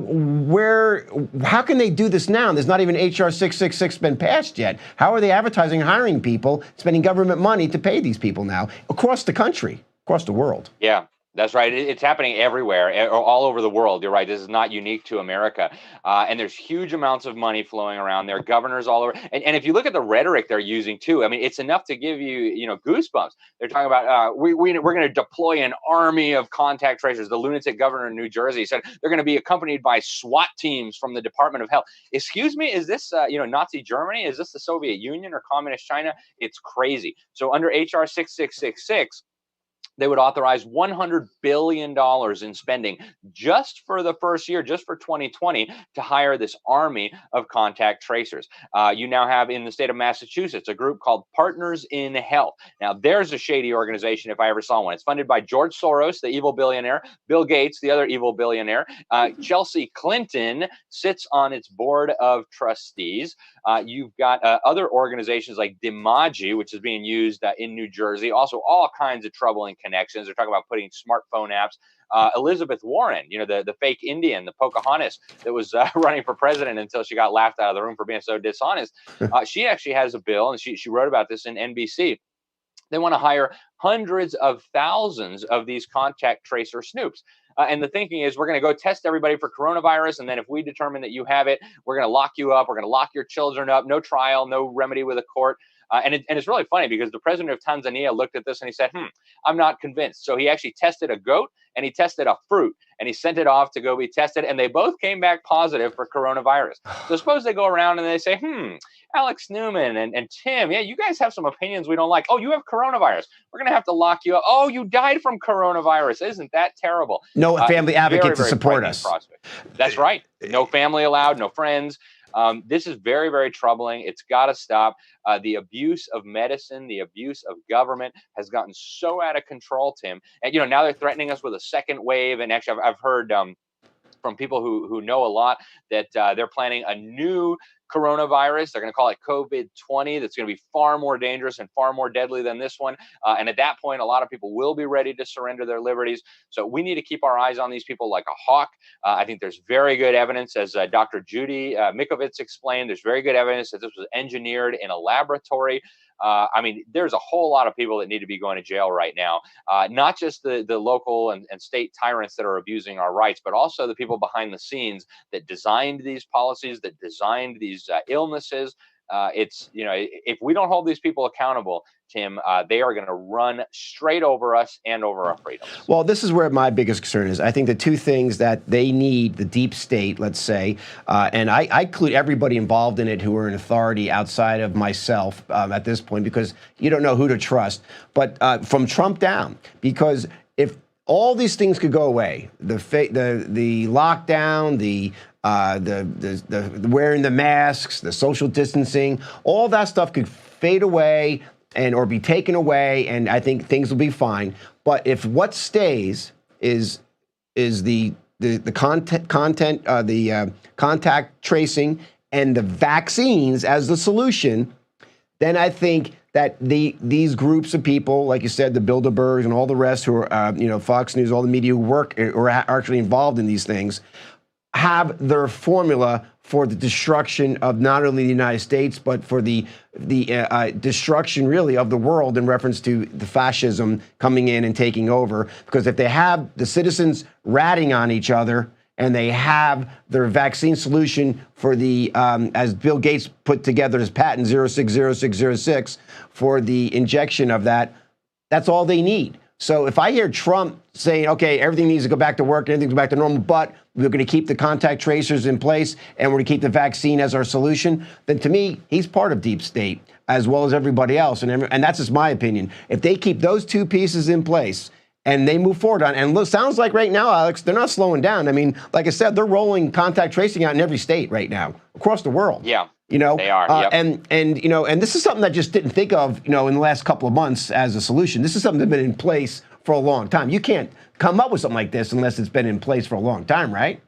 how can they do this now? There's not even HR 666 been passed yet. How are they advertising, hiring people, spending government money to pay these people now across the country, across the world? Yeah. That's right. It's happening everywhere, all over the world. You're right. This is not unique to America. And there's huge amounts of money flowing around. There are governors all over. And if you look at the rhetoric they're using, too, I mean, it's enough to give you, goosebumps. They're talking about we're going to deploy an army of contact tracers. The lunatic governor in New Jersey said they're going to be accompanied by SWAT teams from the Department of Health. Excuse me, is this, Nazi Germany? Is this the Soviet Union or Communist China? It's crazy. So under HR 6666, they would authorize $100 billion in spending just for the first year, just for 2020, to hire this army of contact tracers. You now have in the state of Massachusetts a group called Partners in Health. Now, there's a shady organization if I ever saw one. It's funded by George Soros, the evil billionaire, Bill Gates, the other evil billionaire. Chelsea Clinton sits on its board of trustees. You've got other organizations like Dimaji, which is being used in New Jersey. Also, all kinds of troubling connections. They're talking about putting smartphone apps. Elizabeth Warren, the fake Indian, the Pocahontas that was running for president until she got laughed out of the room for being so dishonest. She actually has a bill, and she wrote about this in NBC. They want to hire hundreds of thousands of these contact tracer snoops. And the thinking is we're going to go test everybody for coronavirus. And then if we determine that you have it, we're going to lock you up. We're going to lock your children up. No trial, no remedy with a court. And it's really funny because the president of Tanzania looked at this and he said, I'm not convinced. So he actually tested a goat and he tested a fruit and he sent it off to go be tested. And they both came back positive for coronavirus. So suppose they go around and they say, Alex Newman and Tim, yeah, you guys have some opinions we don't like. Oh, you have coronavirus. We're going to have to lock you up. Oh, you died from coronavirus. Isn't that terrible? No family advocate to support us. Prospect. That's right. No family allowed, no friends. This is very, very troubling. It's got to stop. The abuse of medicine, the abuse of government has gotten so out of control, Tim. And, now they're threatening us with a second wave. And actually, I've heard from people who know a lot that they're planning a new coronavirus. They're going to call it COVID-20. That's going to be far more dangerous and far more deadly than this one. And at that point, a lot of people will be ready to surrender their liberties. So we need to keep our eyes on these people like a hawk. I think there's very good evidence, as Dr. Judy Mikovits explained, there's very good evidence that this was engineered in a laboratory. There's a whole lot of people that need to be going to jail right now, not just the local and state tyrants that are abusing our rights, but also the people behind the scenes that designed these policies, that designed these illnesses. If we don't hold these people accountable, Tim, they are going to run straight over us and over our freedoms. Well, this is where my biggest concern is. I think the two things that they need, the deep state, let's say, and I include everybody involved in it who are in authority outside of myself at this point, because you don't know who to trust, but from Trump down, because if all these things could go away, the lockdown, the wearing the masks, the social distancing, all that stuff could fade away or be taken away, and I think things will be fine. But if what stays is the contact tracing and the vaccines as the solution, then I think that these groups of people, like you said, the Bilderbergs and all the rest who are, Fox News, all the media who work or are actually involved in these things, have their formula for the destruction of not only the United States, but for the destruction, really, of the world in reference to the fascism coming in and taking over. Because if they have the citizens ratting on each other, and they have their vaccine solution for the, as Bill Gates put together his patent 060606 for the injection of that, that's all they need. So if I hear Trump saying, okay, everything needs to go back to work, everything goes back to normal, but we're going to keep the contact tracers in place and we're going to keep the vaccine as our solution, then to me, he's part of deep state as well as everybody else. And that's just my opinion. If they keep those two pieces in place and they move forward on. And look, sounds like right now, Alex, they're not slowing down. I mean, like I said, they're rolling contact tracing out in every state right now across the world. Yeah. You know, they are. Yep. And you know, and this is something I just didn't think of, you know, in the last couple of months as a solution. This is something that's been in place for a long time. You can't come up with something like this unless it's been in place for a long time, right?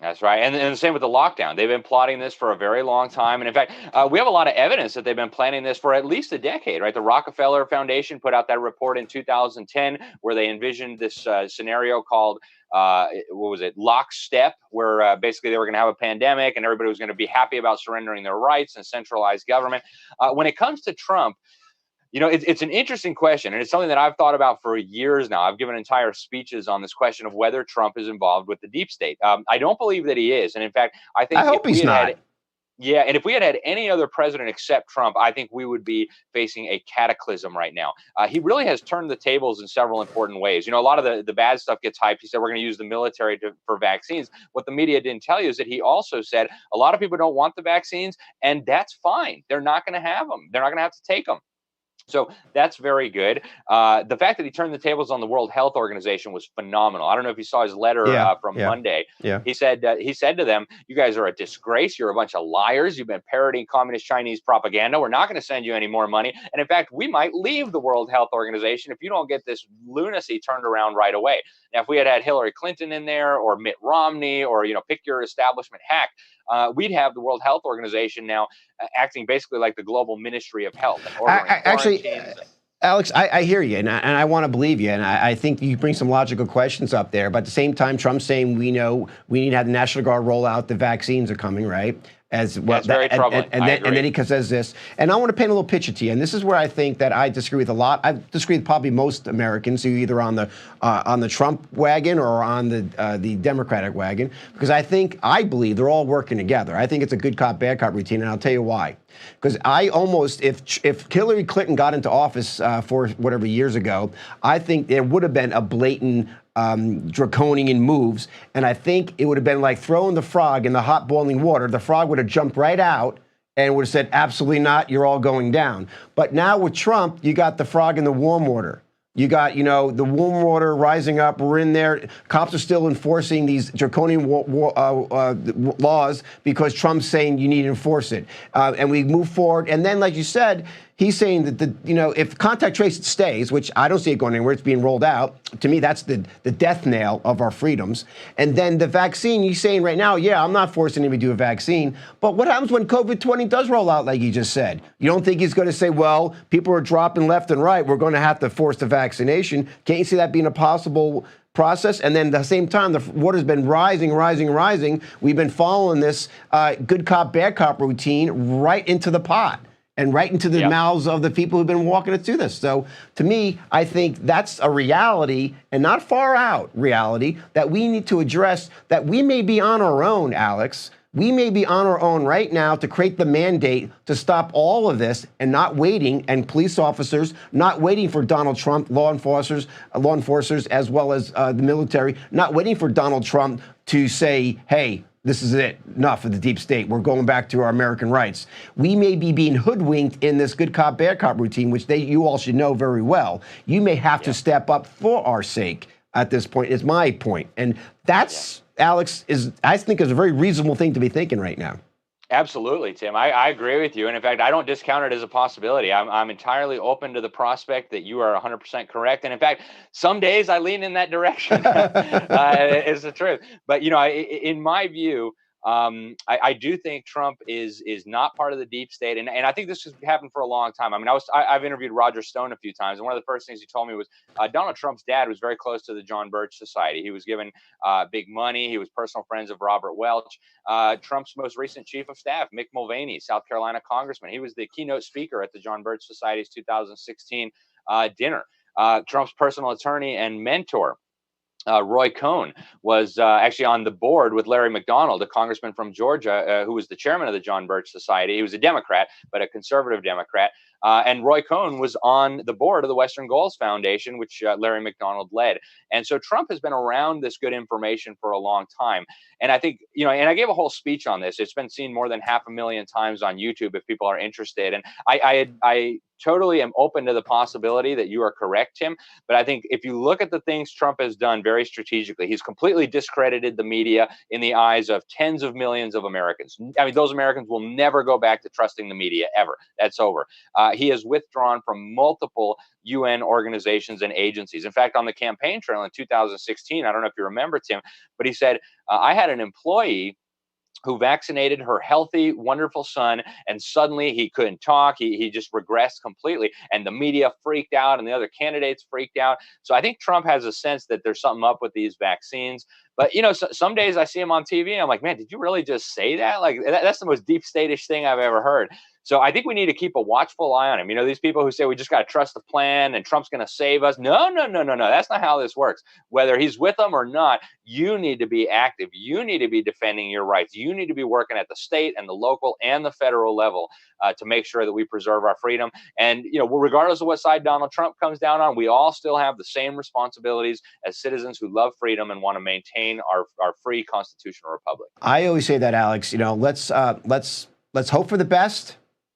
That's right. And the same with the lockdown. They've been plotting this for a very long time. And in fact, we have a lot of evidence that they've been planning this for at least a decade, right? The Rockefeller Foundation put out that report in 2010 where they envisioned this scenario called, what was it, lockstep, where basically they were going to have a pandemic and everybody was going to be happy about surrendering their rights and centralized government. When it comes to Trump, you know, it's an interesting question, and it's something that I've thought about for years now. I've given entire speeches on this question of whether Trump is involved with the deep state. I don't believe that he is, and in fact, I think I hope he's not. Yeah, and if we had any other president except Trump, I think we would be facing a cataclysm right now. He really has turned the tables in several important ways. You know, a lot of the bad stuff gets hyped. He said we're going to use the military for vaccines. What the media didn't tell you is that he also said a lot of people don't want the vaccines, and that's fine. They're not going to have them. They're not going to have to take them. So that's very good. The fact that he turned the tables on the World Health Organization was phenomenal. I don't know if you saw his letter from Monday. Yeah. He said to them, "You guys are a disgrace. You're a bunch of liars. You've been parroting communist Chinese propaganda. We're not going to send you any more money. And in fact, we might leave the World Health Organization if you don't get this lunacy turned around right away." Now, if we had Hillary Clinton in there or Mitt Romney or, you know, pick your establishment hack, we'd have the World Health Organization now acting basically like the global Ministry of Health. Actually, Alex, I hear you, and I want to believe you, and I think you bring some logical questions up there. But at the same time, Trump's saying we know we need to have the National Guard roll out. The vaccines are coming, right? As well, that's very troubling. And then he says this, and I want to paint a little picture to you. And this is where I think that I disagree with a lot. I disagree with probably most Americans who are either on the Trump wagon or on the Democratic wagon, because I believe they're all working together. I think it's a good cop, bad cop routine, and I'll tell you why. Because I almost, if Hillary Clinton got into office 4 whatever years ago, I think there would have been a blatant draconian moves, and I think it would have been like throwing the frog in the hot boiling water. The frog would have jumped right out and would have said, "Absolutely not, you're all going down." But now with Trump, you got the frog in the warm water. You got, you know, the warm water rising up. We're in there. Cops are still enforcing these draconian laws because Trump's saying you need to enforce it. And we move forward. And then, like you said, he's saying that, if contact tracing stays, which I don't see it going anywhere, it's being rolled out. To me, that's the death nail of our freedoms. And then the vaccine, he's saying right now, yeah, I'm not forcing anybody to do a vaccine. But what happens when COVID-20 does roll out, like you just said? You don't think he's going to say, well, people are dropping left and right, we're going to have to force the vaccination? Can't you see that being a possible process? And then at the same time, the water's been rising. We've been following this good cop, bad cop routine right into the pot and right into the mouths of the people who've been walking us through this. So to me, I think that's a reality, and not far out reality, that we need to address, that we may be on our own, Alex. We may be on our own right now to create the mandate to stop all of this, and not waiting, and police officers not waiting for Donald Trump, law enforcers as well as the military, not waiting for Donald Trump to say, hey, this is it, enough of the deep state, we're going back to our American rights. We may be being hoodwinked in this good cop, bad cop routine, which you all should know very well. You may have to step up for our sake at this point, is my point. And that's, Alex, I think is a very reasonable thing to be thinking right now. Absolutely, Tim. I agree with you. And in fact, I don't discount it as a possibility. I'm entirely open to the prospect that you are 100% correct. And in fact, some days I lean in that direction. It's the truth. But, in my view, I do think Trump is not part of the deep state, and I think this has happened for a long time. I mean, I've interviewed Roger Stone a few times, and one of the first things he told me was Donald Trump's dad was very close to the John Birch Society. He was given big money. He was personal friends of Robert Welch. Trump's most recent chief of staff, Mick Mulvaney, South Carolina congressman, he was the keynote speaker at the John Birch Society's 2016 dinner. Trump's personal attorney and mentor, Roy Cohn, was actually on the board with Larry McDonald, a congressman from Georgia, who was the chairman of the John Birch Society. He was a Democrat, but a conservative Democrat. And Roy Cohn was on the board of the Western Goals Foundation, which Larry McDonald led. And so Trump has been around this good information for a long time. And I think, and I gave a whole speech on this. It's been seen more than 500,000 times on YouTube if people are interested. And I totally am open to the possibility that you are correct, Tim. But I think if you look at the things Trump has done very strategically, he's completely discredited the media in the eyes of tens of millions of Americans. I mean, those Americans will never go back to trusting the media ever. That's over. He has withdrawn from multiple UN organizations and agencies. In fact, on the campaign trail in 2016, I don't know if you remember, Tim, but he said, I had an employee who vaccinated her healthy, wonderful son, and suddenly he couldn't talk. He just regressed completely, and the media freaked out, and the other candidates freaked out. So I think Trump has a sense that there's something up with these vaccines. But, you know, some days I see him on TV, and I'm like, man, did you really just say that? Like, that's the most deep state-ish thing I've ever heard. So I think we need to keep a watchful eye on him. You know, these people who say we just got to trust the plan and Trump's going to save us. No. That's not how this works. Whether he's with them or not, you need to be active. You need to be defending your rights. You need to be working at the state and the local and the federal level to make sure that we preserve our freedom. And, you know, regardless of what side Donald Trump comes down on, we all still have the same responsibilities as citizens who love freedom and want to maintain our free constitutional republic. I always say that, Alex, you know, let's hope for the best.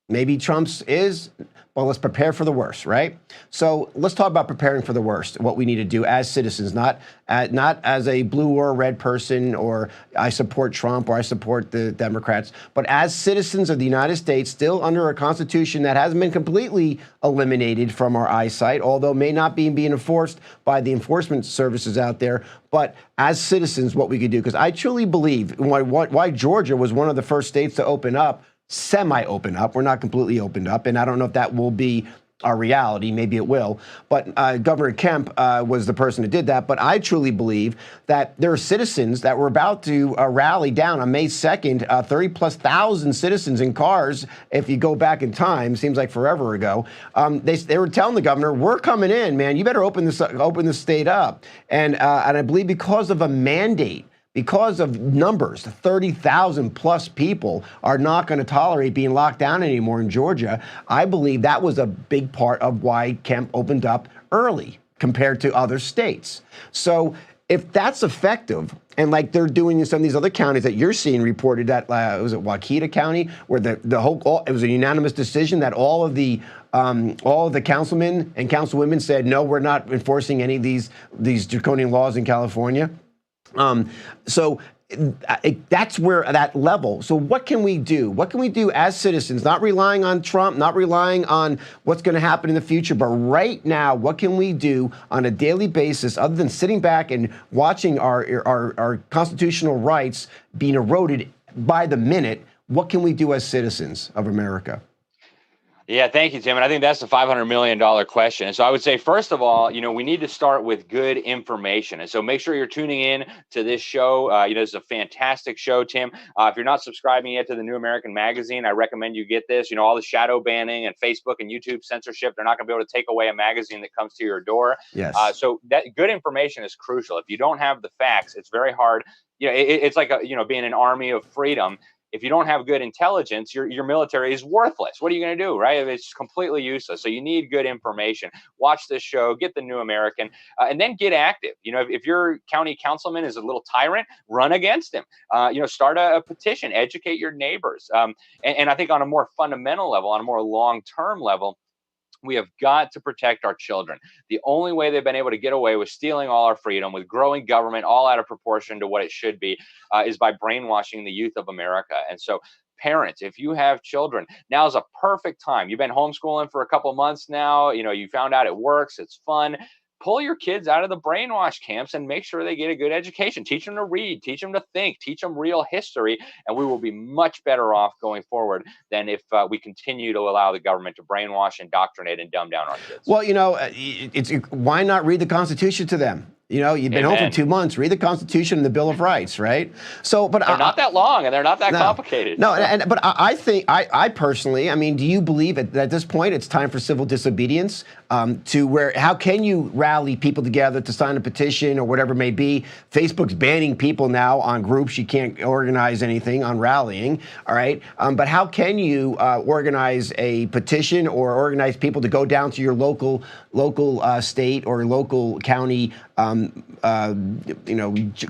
Maybe Trump's is, but let's prepare for the worst, right? So let's talk about preparing for the worst, what we need to do as citizens, not as a blue or red person, or I support Trump or I support the Democrats, but as citizens of the United States, still under a constitution that hasn't been completely eliminated from our eyesight, although may not be being enforced by the enforcement services out there. But as citizens, what we could do, because I truly believe why Georgia was one of the first states to open up, semi-open up. We're not completely opened up, and I don't know if that will be our reality. Maybe it will. But Governor Kemp was the person who did that. But I truly believe that there are citizens that were about to rally down on May 2nd, 30,000+ citizens in cars. If you go back in time, seems like forever ago. They were telling the governor, "We're coming in, man. You better open this state up." And I believe because of a mandate, because of numbers, 30,000+ people are not going to tolerate being locked down anymore in Georgia. I believe that was a big part of why Kemp opened up early compared to other states. So if that's effective, and like they're doing in some of these other counties that you're seeing reported, that was it Waukeeta County, where it was a unanimous decision that all of the councilmen and councilwomen said, no, we're not enforcing any of these draconian laws in California. So that's where that level. So what can we do? What can we do as citizens, not relying on Trump, not relying on what's going to happen in the future, but right now, what can we do on a daily basis other than sitting back and watching our constitutional rights being eroded by the minute? What can we do as citizens of America? Yeah, thank you, Tim. And I think that's the $500 million question. And so I would say, first of all, you know, we need to start with good information. And so make sure you're tuning in to this show. You know, it's a fantastic show, Tim. If you're not subscribing yet to the New American Magazine, I recommend you get this. You know, all the shadow banning and Facebook and YouTube censorship, they're not going to be able to take away a magazine that comes to your door. Yes. So that good information is crucial. If you don't have the facts, it's very hard. You know, it's like, being an army of freedom. If you don't have good intelligence, your military is worthless. What are you going to do, right? It's completely useless. So you need good information. Watch this show, get the New American, and then get active. You know, if your county councilman is a little tyrant, run against him. Start a petition, educate your neighbors. And I think on a more fundamental level, on a more long-term level, we have got to protect our children. The only way they've been able to get away with stealing all our freedom, with growing government all out of proportion to what it should be, is by brainwashing the youth of America. And so, parents, if you have children, now's a perfect time. You've been homeschooling for a couple months now. You know, you found out it works. It's fun. Pull your kids out of the brainwash camps and make sure they get a good education. Teach them to read, teach them to think, teach them real history, and we will be much better off going forward than if we continue to allow the government to brainwash, indoctrinate, and dumb down our kids. Well, you know, why not read the Constitution to them? You know, you've been home for 2 months. Read the Constitution and the Bill of Rights, right? So, but they're not that long and they're not that complicated. No, but I think I personally, I mean, do you believe at this point it's time for civil disobedience? To where, how can you rally people together to sign a petition or whatever it may be? Facebook's banning people now on groups. You can't organize anything on rallying. All right, but how can you organize a petition or organize people to go down to your local state or local county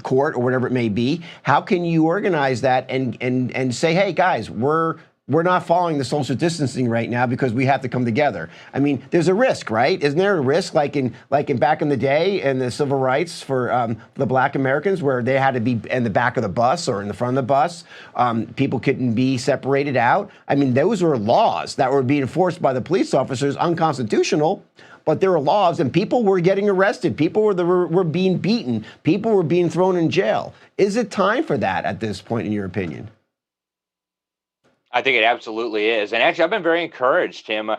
court or whatever it may be? How can you organize that and say, hey guys, we're we're not following the social distancing right now because we have to come together. I mean, there's a risk, right? Isn't there a risk, like in back in the day and the civil rights for the Black Americans, where they had to be in the back of the bus or in the front of the bus? People couldn't be separated out. I mean, those were laws that were being enforced by the police officers, unconstitutional. But there were laws, and people were getting arrested. People were being beaten. People were being thrown in jail. Is it time for that at this point, in your opinion? I think it absolutely is. And actually, I've been very encouraged, Tim.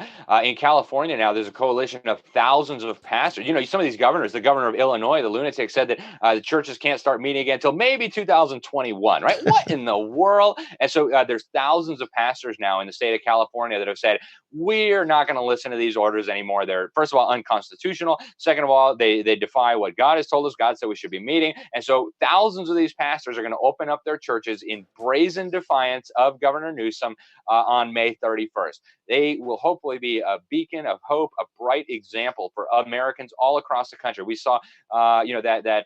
In California now, there's a coalition of thousands of pastors. You know, some of these governors, the governor of Illinois, the lunatic, said that the churches can't start meeting again until maybe 2021, right? What in the world? And so there's thousands of pastors now in the state of California that have said, we're not going to listen to these orders anymore. They're, first of all, unconstitutional. Second of all, they defy what God has told us. God said we should be meeting. And so thousands of these pastors are going to open up their churches in brazen defiance of Governor Newsom on May 31st. They will hopefully be a beacon of hope, a bright example for Americans all across the country. We saw, that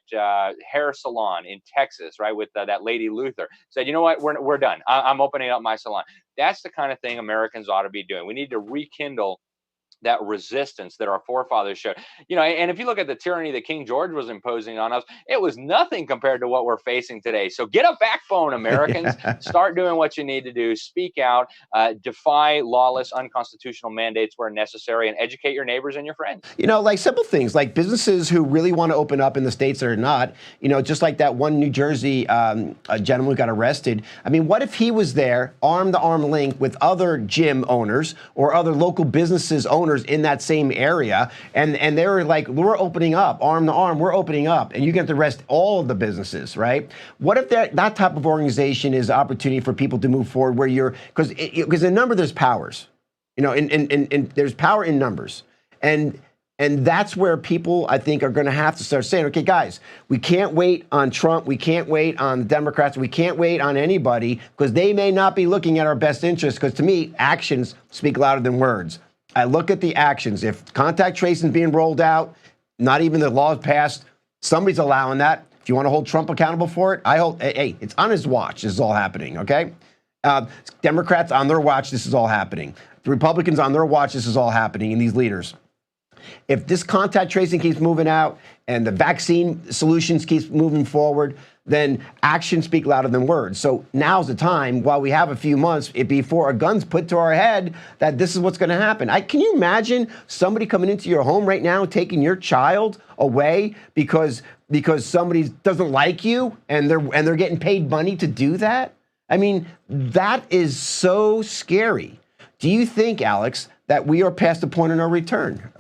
hair salon in Texas, right, with that lady Luther said, you know what, we're done. I'm opening up my salon. That's the kind of thing Americans ought to be doing. We need to rekindle that resistance that our forefathers showed. You know, and if you look at the tyranny that King George was imposing on us, it was nothing compared to what we're facing today. So get a backbone, Americans. Start doing what you need to do. Speak out, defy lawless, unconstitutional mandates where necessary, and educate your neighbors and your friends. You know, like simple things, like businesses who really want to open up in the states that are not, you know, just like that one New Jersey gentleman who got arrested. I mean, what if he was there, arm-to-arm link with other gym owners or other local businesses owners in that same area, and they were like, we're opening up, arm to arm, we're opening up, and you get to arrest all of the businesses, right? What if that type of organization is an opportunity for people to move forward, where you're, because in number there's powers, you know, and there's power in numbers, and that's where people, I think, are going to have to start saying, okay, guys, we can't wait on Trump. We can't wait on the Democrats. We can't wait on anybody, because they may not be looking at our best interests, because to me, actions speak louder than words. I look at the actions. If contact tracing is being rolled out, not even the law is passed, somebody's allowing that. If you want to hold Trump accountable for it, hey, it's on his watch. This is all happening, okay? Democrats on their watch, this is all happening. The Republicans on their watch, this is all happening, and these leaders. If this contact tracing keeps moving out and the vaccine solutions keeps moving forward, then actions speak louder than words. So now's the time, while we have a few months before a gun's put to our head, that this is what's going to happen. Can you imagine somebody coming into your home right now, taking your child away because somebody doesn't like you and they're getting paid money to do that? I mean, that is so scary. Do you think, Alex, that we are past the point of no return?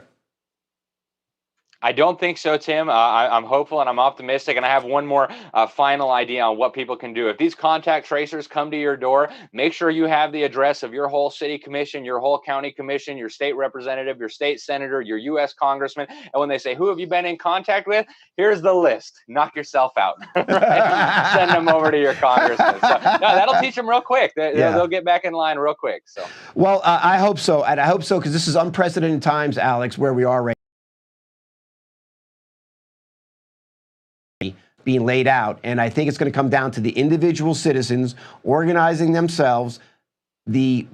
I don't think so, Tim. I'm hopeful and I'm optimistic. And I have one more final idea on what people can do. If these contact tracers come to your door, make sure you have the address of your whole city commission, your whole county commission, your state representative, your state senator, your U.S. congressman. And when they say, who have you been in contact with? Here's the list. Knock yourself out. Send them over to your congressman. So, no, that'll teach them real quick. They'll get back in line real quick. So, well, I hope so. And I hope so, because this is unprecedented times, Alex, where we are right being laid out. And I think it's going to come down to the individual citizens organizing themselves, the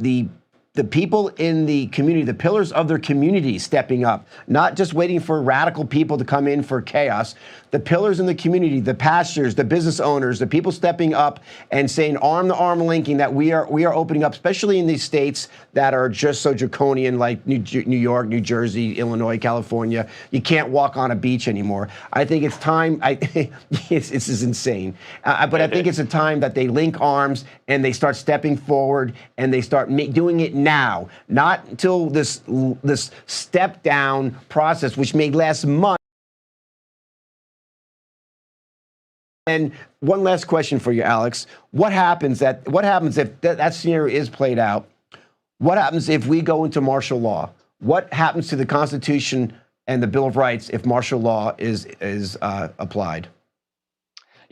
people in the community, the pillars of their community stepping up, not just waiting for radical people to come in for chaos. The pillars in the community, the pastors, the business owners, the people stepping up and saying arm-to-arm linking that we are opening up, especially in these states that are just so draconian, like New York, New Jersey, Illinois, California. You can't walk on a beach anymore. I think it's time. This is insane. But I think it's a time that they link arms and they start stepping forward and they start doing it now, not until this step down process, which may last months. And one last question for you, Alex. What happens if that scenario is played out? What happens if we go into martial law? What happens to the Constitution and the Bill of Rights if martial law is applied?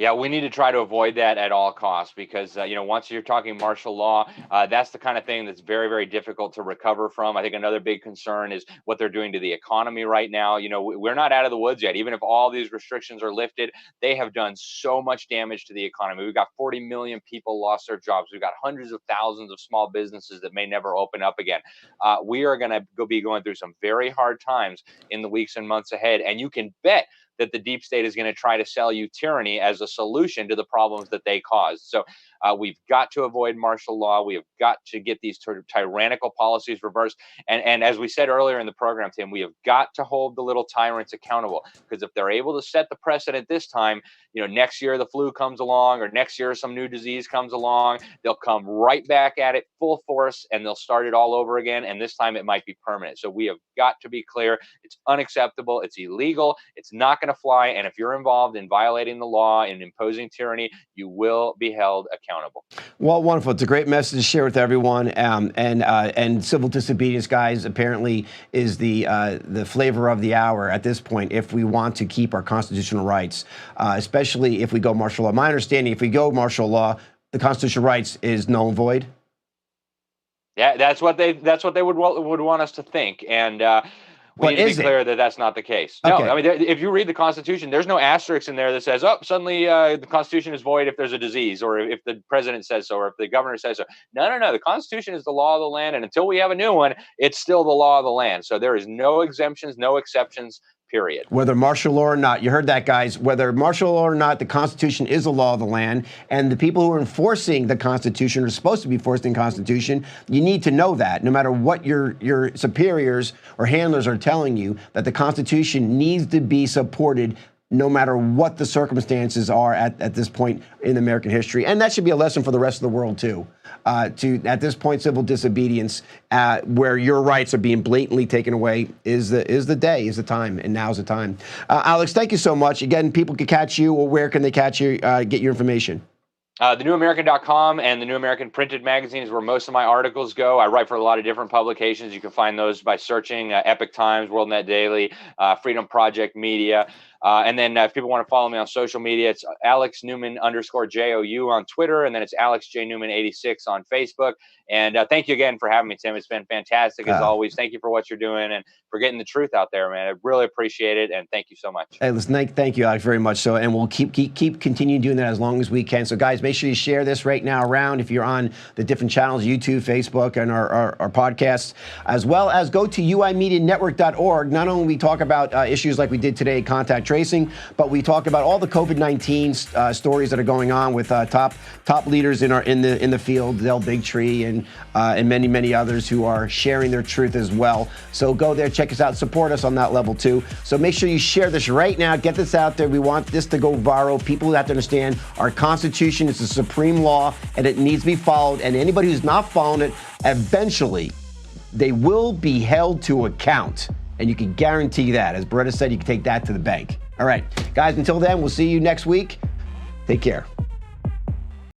Yeah, we need to try to avoid that at all costs because, once you're talking martial law, that's the kind of thing that's very, very difficult to recover from. I think another big concern is what they're doing to the economy right now. We're not out of the woods yet. Even if all these restrictions are lifted, they have done so much damage to the economy. We've got 40 million people lost their jobs. We've got hundreds of thousands of small businesses that may never open up again. We are going to be going through some very hard times in the weeks and months ahead. And you can bet that the deep state is going to try to sell you tyranny as a solution to the problems that they caused. So we've got to avoid martial law. We have got to get these tyrannical policies reversed. And as we said earlier in the program, Tim, we have got to hold the little tyrants accountable, because if they're able to set the precedent this time, next year the flu comes along, or next year some new disease comes along, they'll come right back at it full force and they'll start it all over again. And this time it might be permanent. So we have got to be clear. It's unacceptable. It's illegal. It's not going to fly. And if you're involved in violating the law and imposing tyranny, you will be held accountable. Well, wonderful. It's a great message to share with everyone. And civil disobedience, guys, apparently is the flavor of the hour at this point if we want to keep our constitutional rights, especially if we go martial law. My understanding, if we go martial law, the constitutional rights is null and void. Yeah, that's what they would want us to think. And we need to be clear that that's not the case. No, Okay. I mean, if you read the Constitution, there's no asterisk in there that says, oh, suddenly the Constitution is void if there's a disease, or if the president says so, or if the governor says so. No. The Constitution is the law of the land, and until we have a new one, it's still the law of the land. So there is no exemptions, no exceptions, period. Whether martial law or not, you heard that, guys. Whether martial law or not, the Constitution is the law of the land, and the people who are enforcing the Constitution are supposed to be enforcing the Constitution. You need to know that, no matter what your superiors or handlers are telling you, that the Constitution needs to be supported no matter what the circumstances are at this point in American history. And that should be a lesson for the rest of the world, too. At this point, civil disobedience, where your rights are being blatantly taken away, is the time, and now's the time. Alex, thank you so much. Again, people can catch you, or where can they catch you, get your information? TheNewAmerican.com and The New American printed magazine is where most of my articles go. I write for a lot of different publications. You can find those by searching Epic Times, World Net Daily, Freedom Project Media. And then if people want to follow me on social media, it's Alex Newman _JOU on Twitter. And then it's Alex J. Newman 86 on Facebook. And thank you again for having me, Tim. It's been fantastic as always. Thank you for what you're doing and for getting the truth out there, man. I really appreciate it. And thank you so much. Hey, listen, thank you, Alex, very much. So, and we'll keep continuing doing that as long as we can. So, guys, make sure you share this right now around if you're on the different channels, YouTube, Facebook, and our podcasts, as well as go to uimedianetwork.org. Not only we talk about issues like we did today, contact tracing, but we talk about all the COVID-19 stories that are going on with top leaders in the field, Del Bigtree and many others who are sharing their truth as well. So go there, check us out, support us on that level too. So make sure you share this right now, get this out there. We want this to go viral. People have to understand our Constitution is the supreme law and it needs to be followed. And anybody who's not following it, eventually they will be held to account. And you can guarantee that. As Beretta said, you can take that to the bank. All right, guys, until then, we'll see you next week. Take care.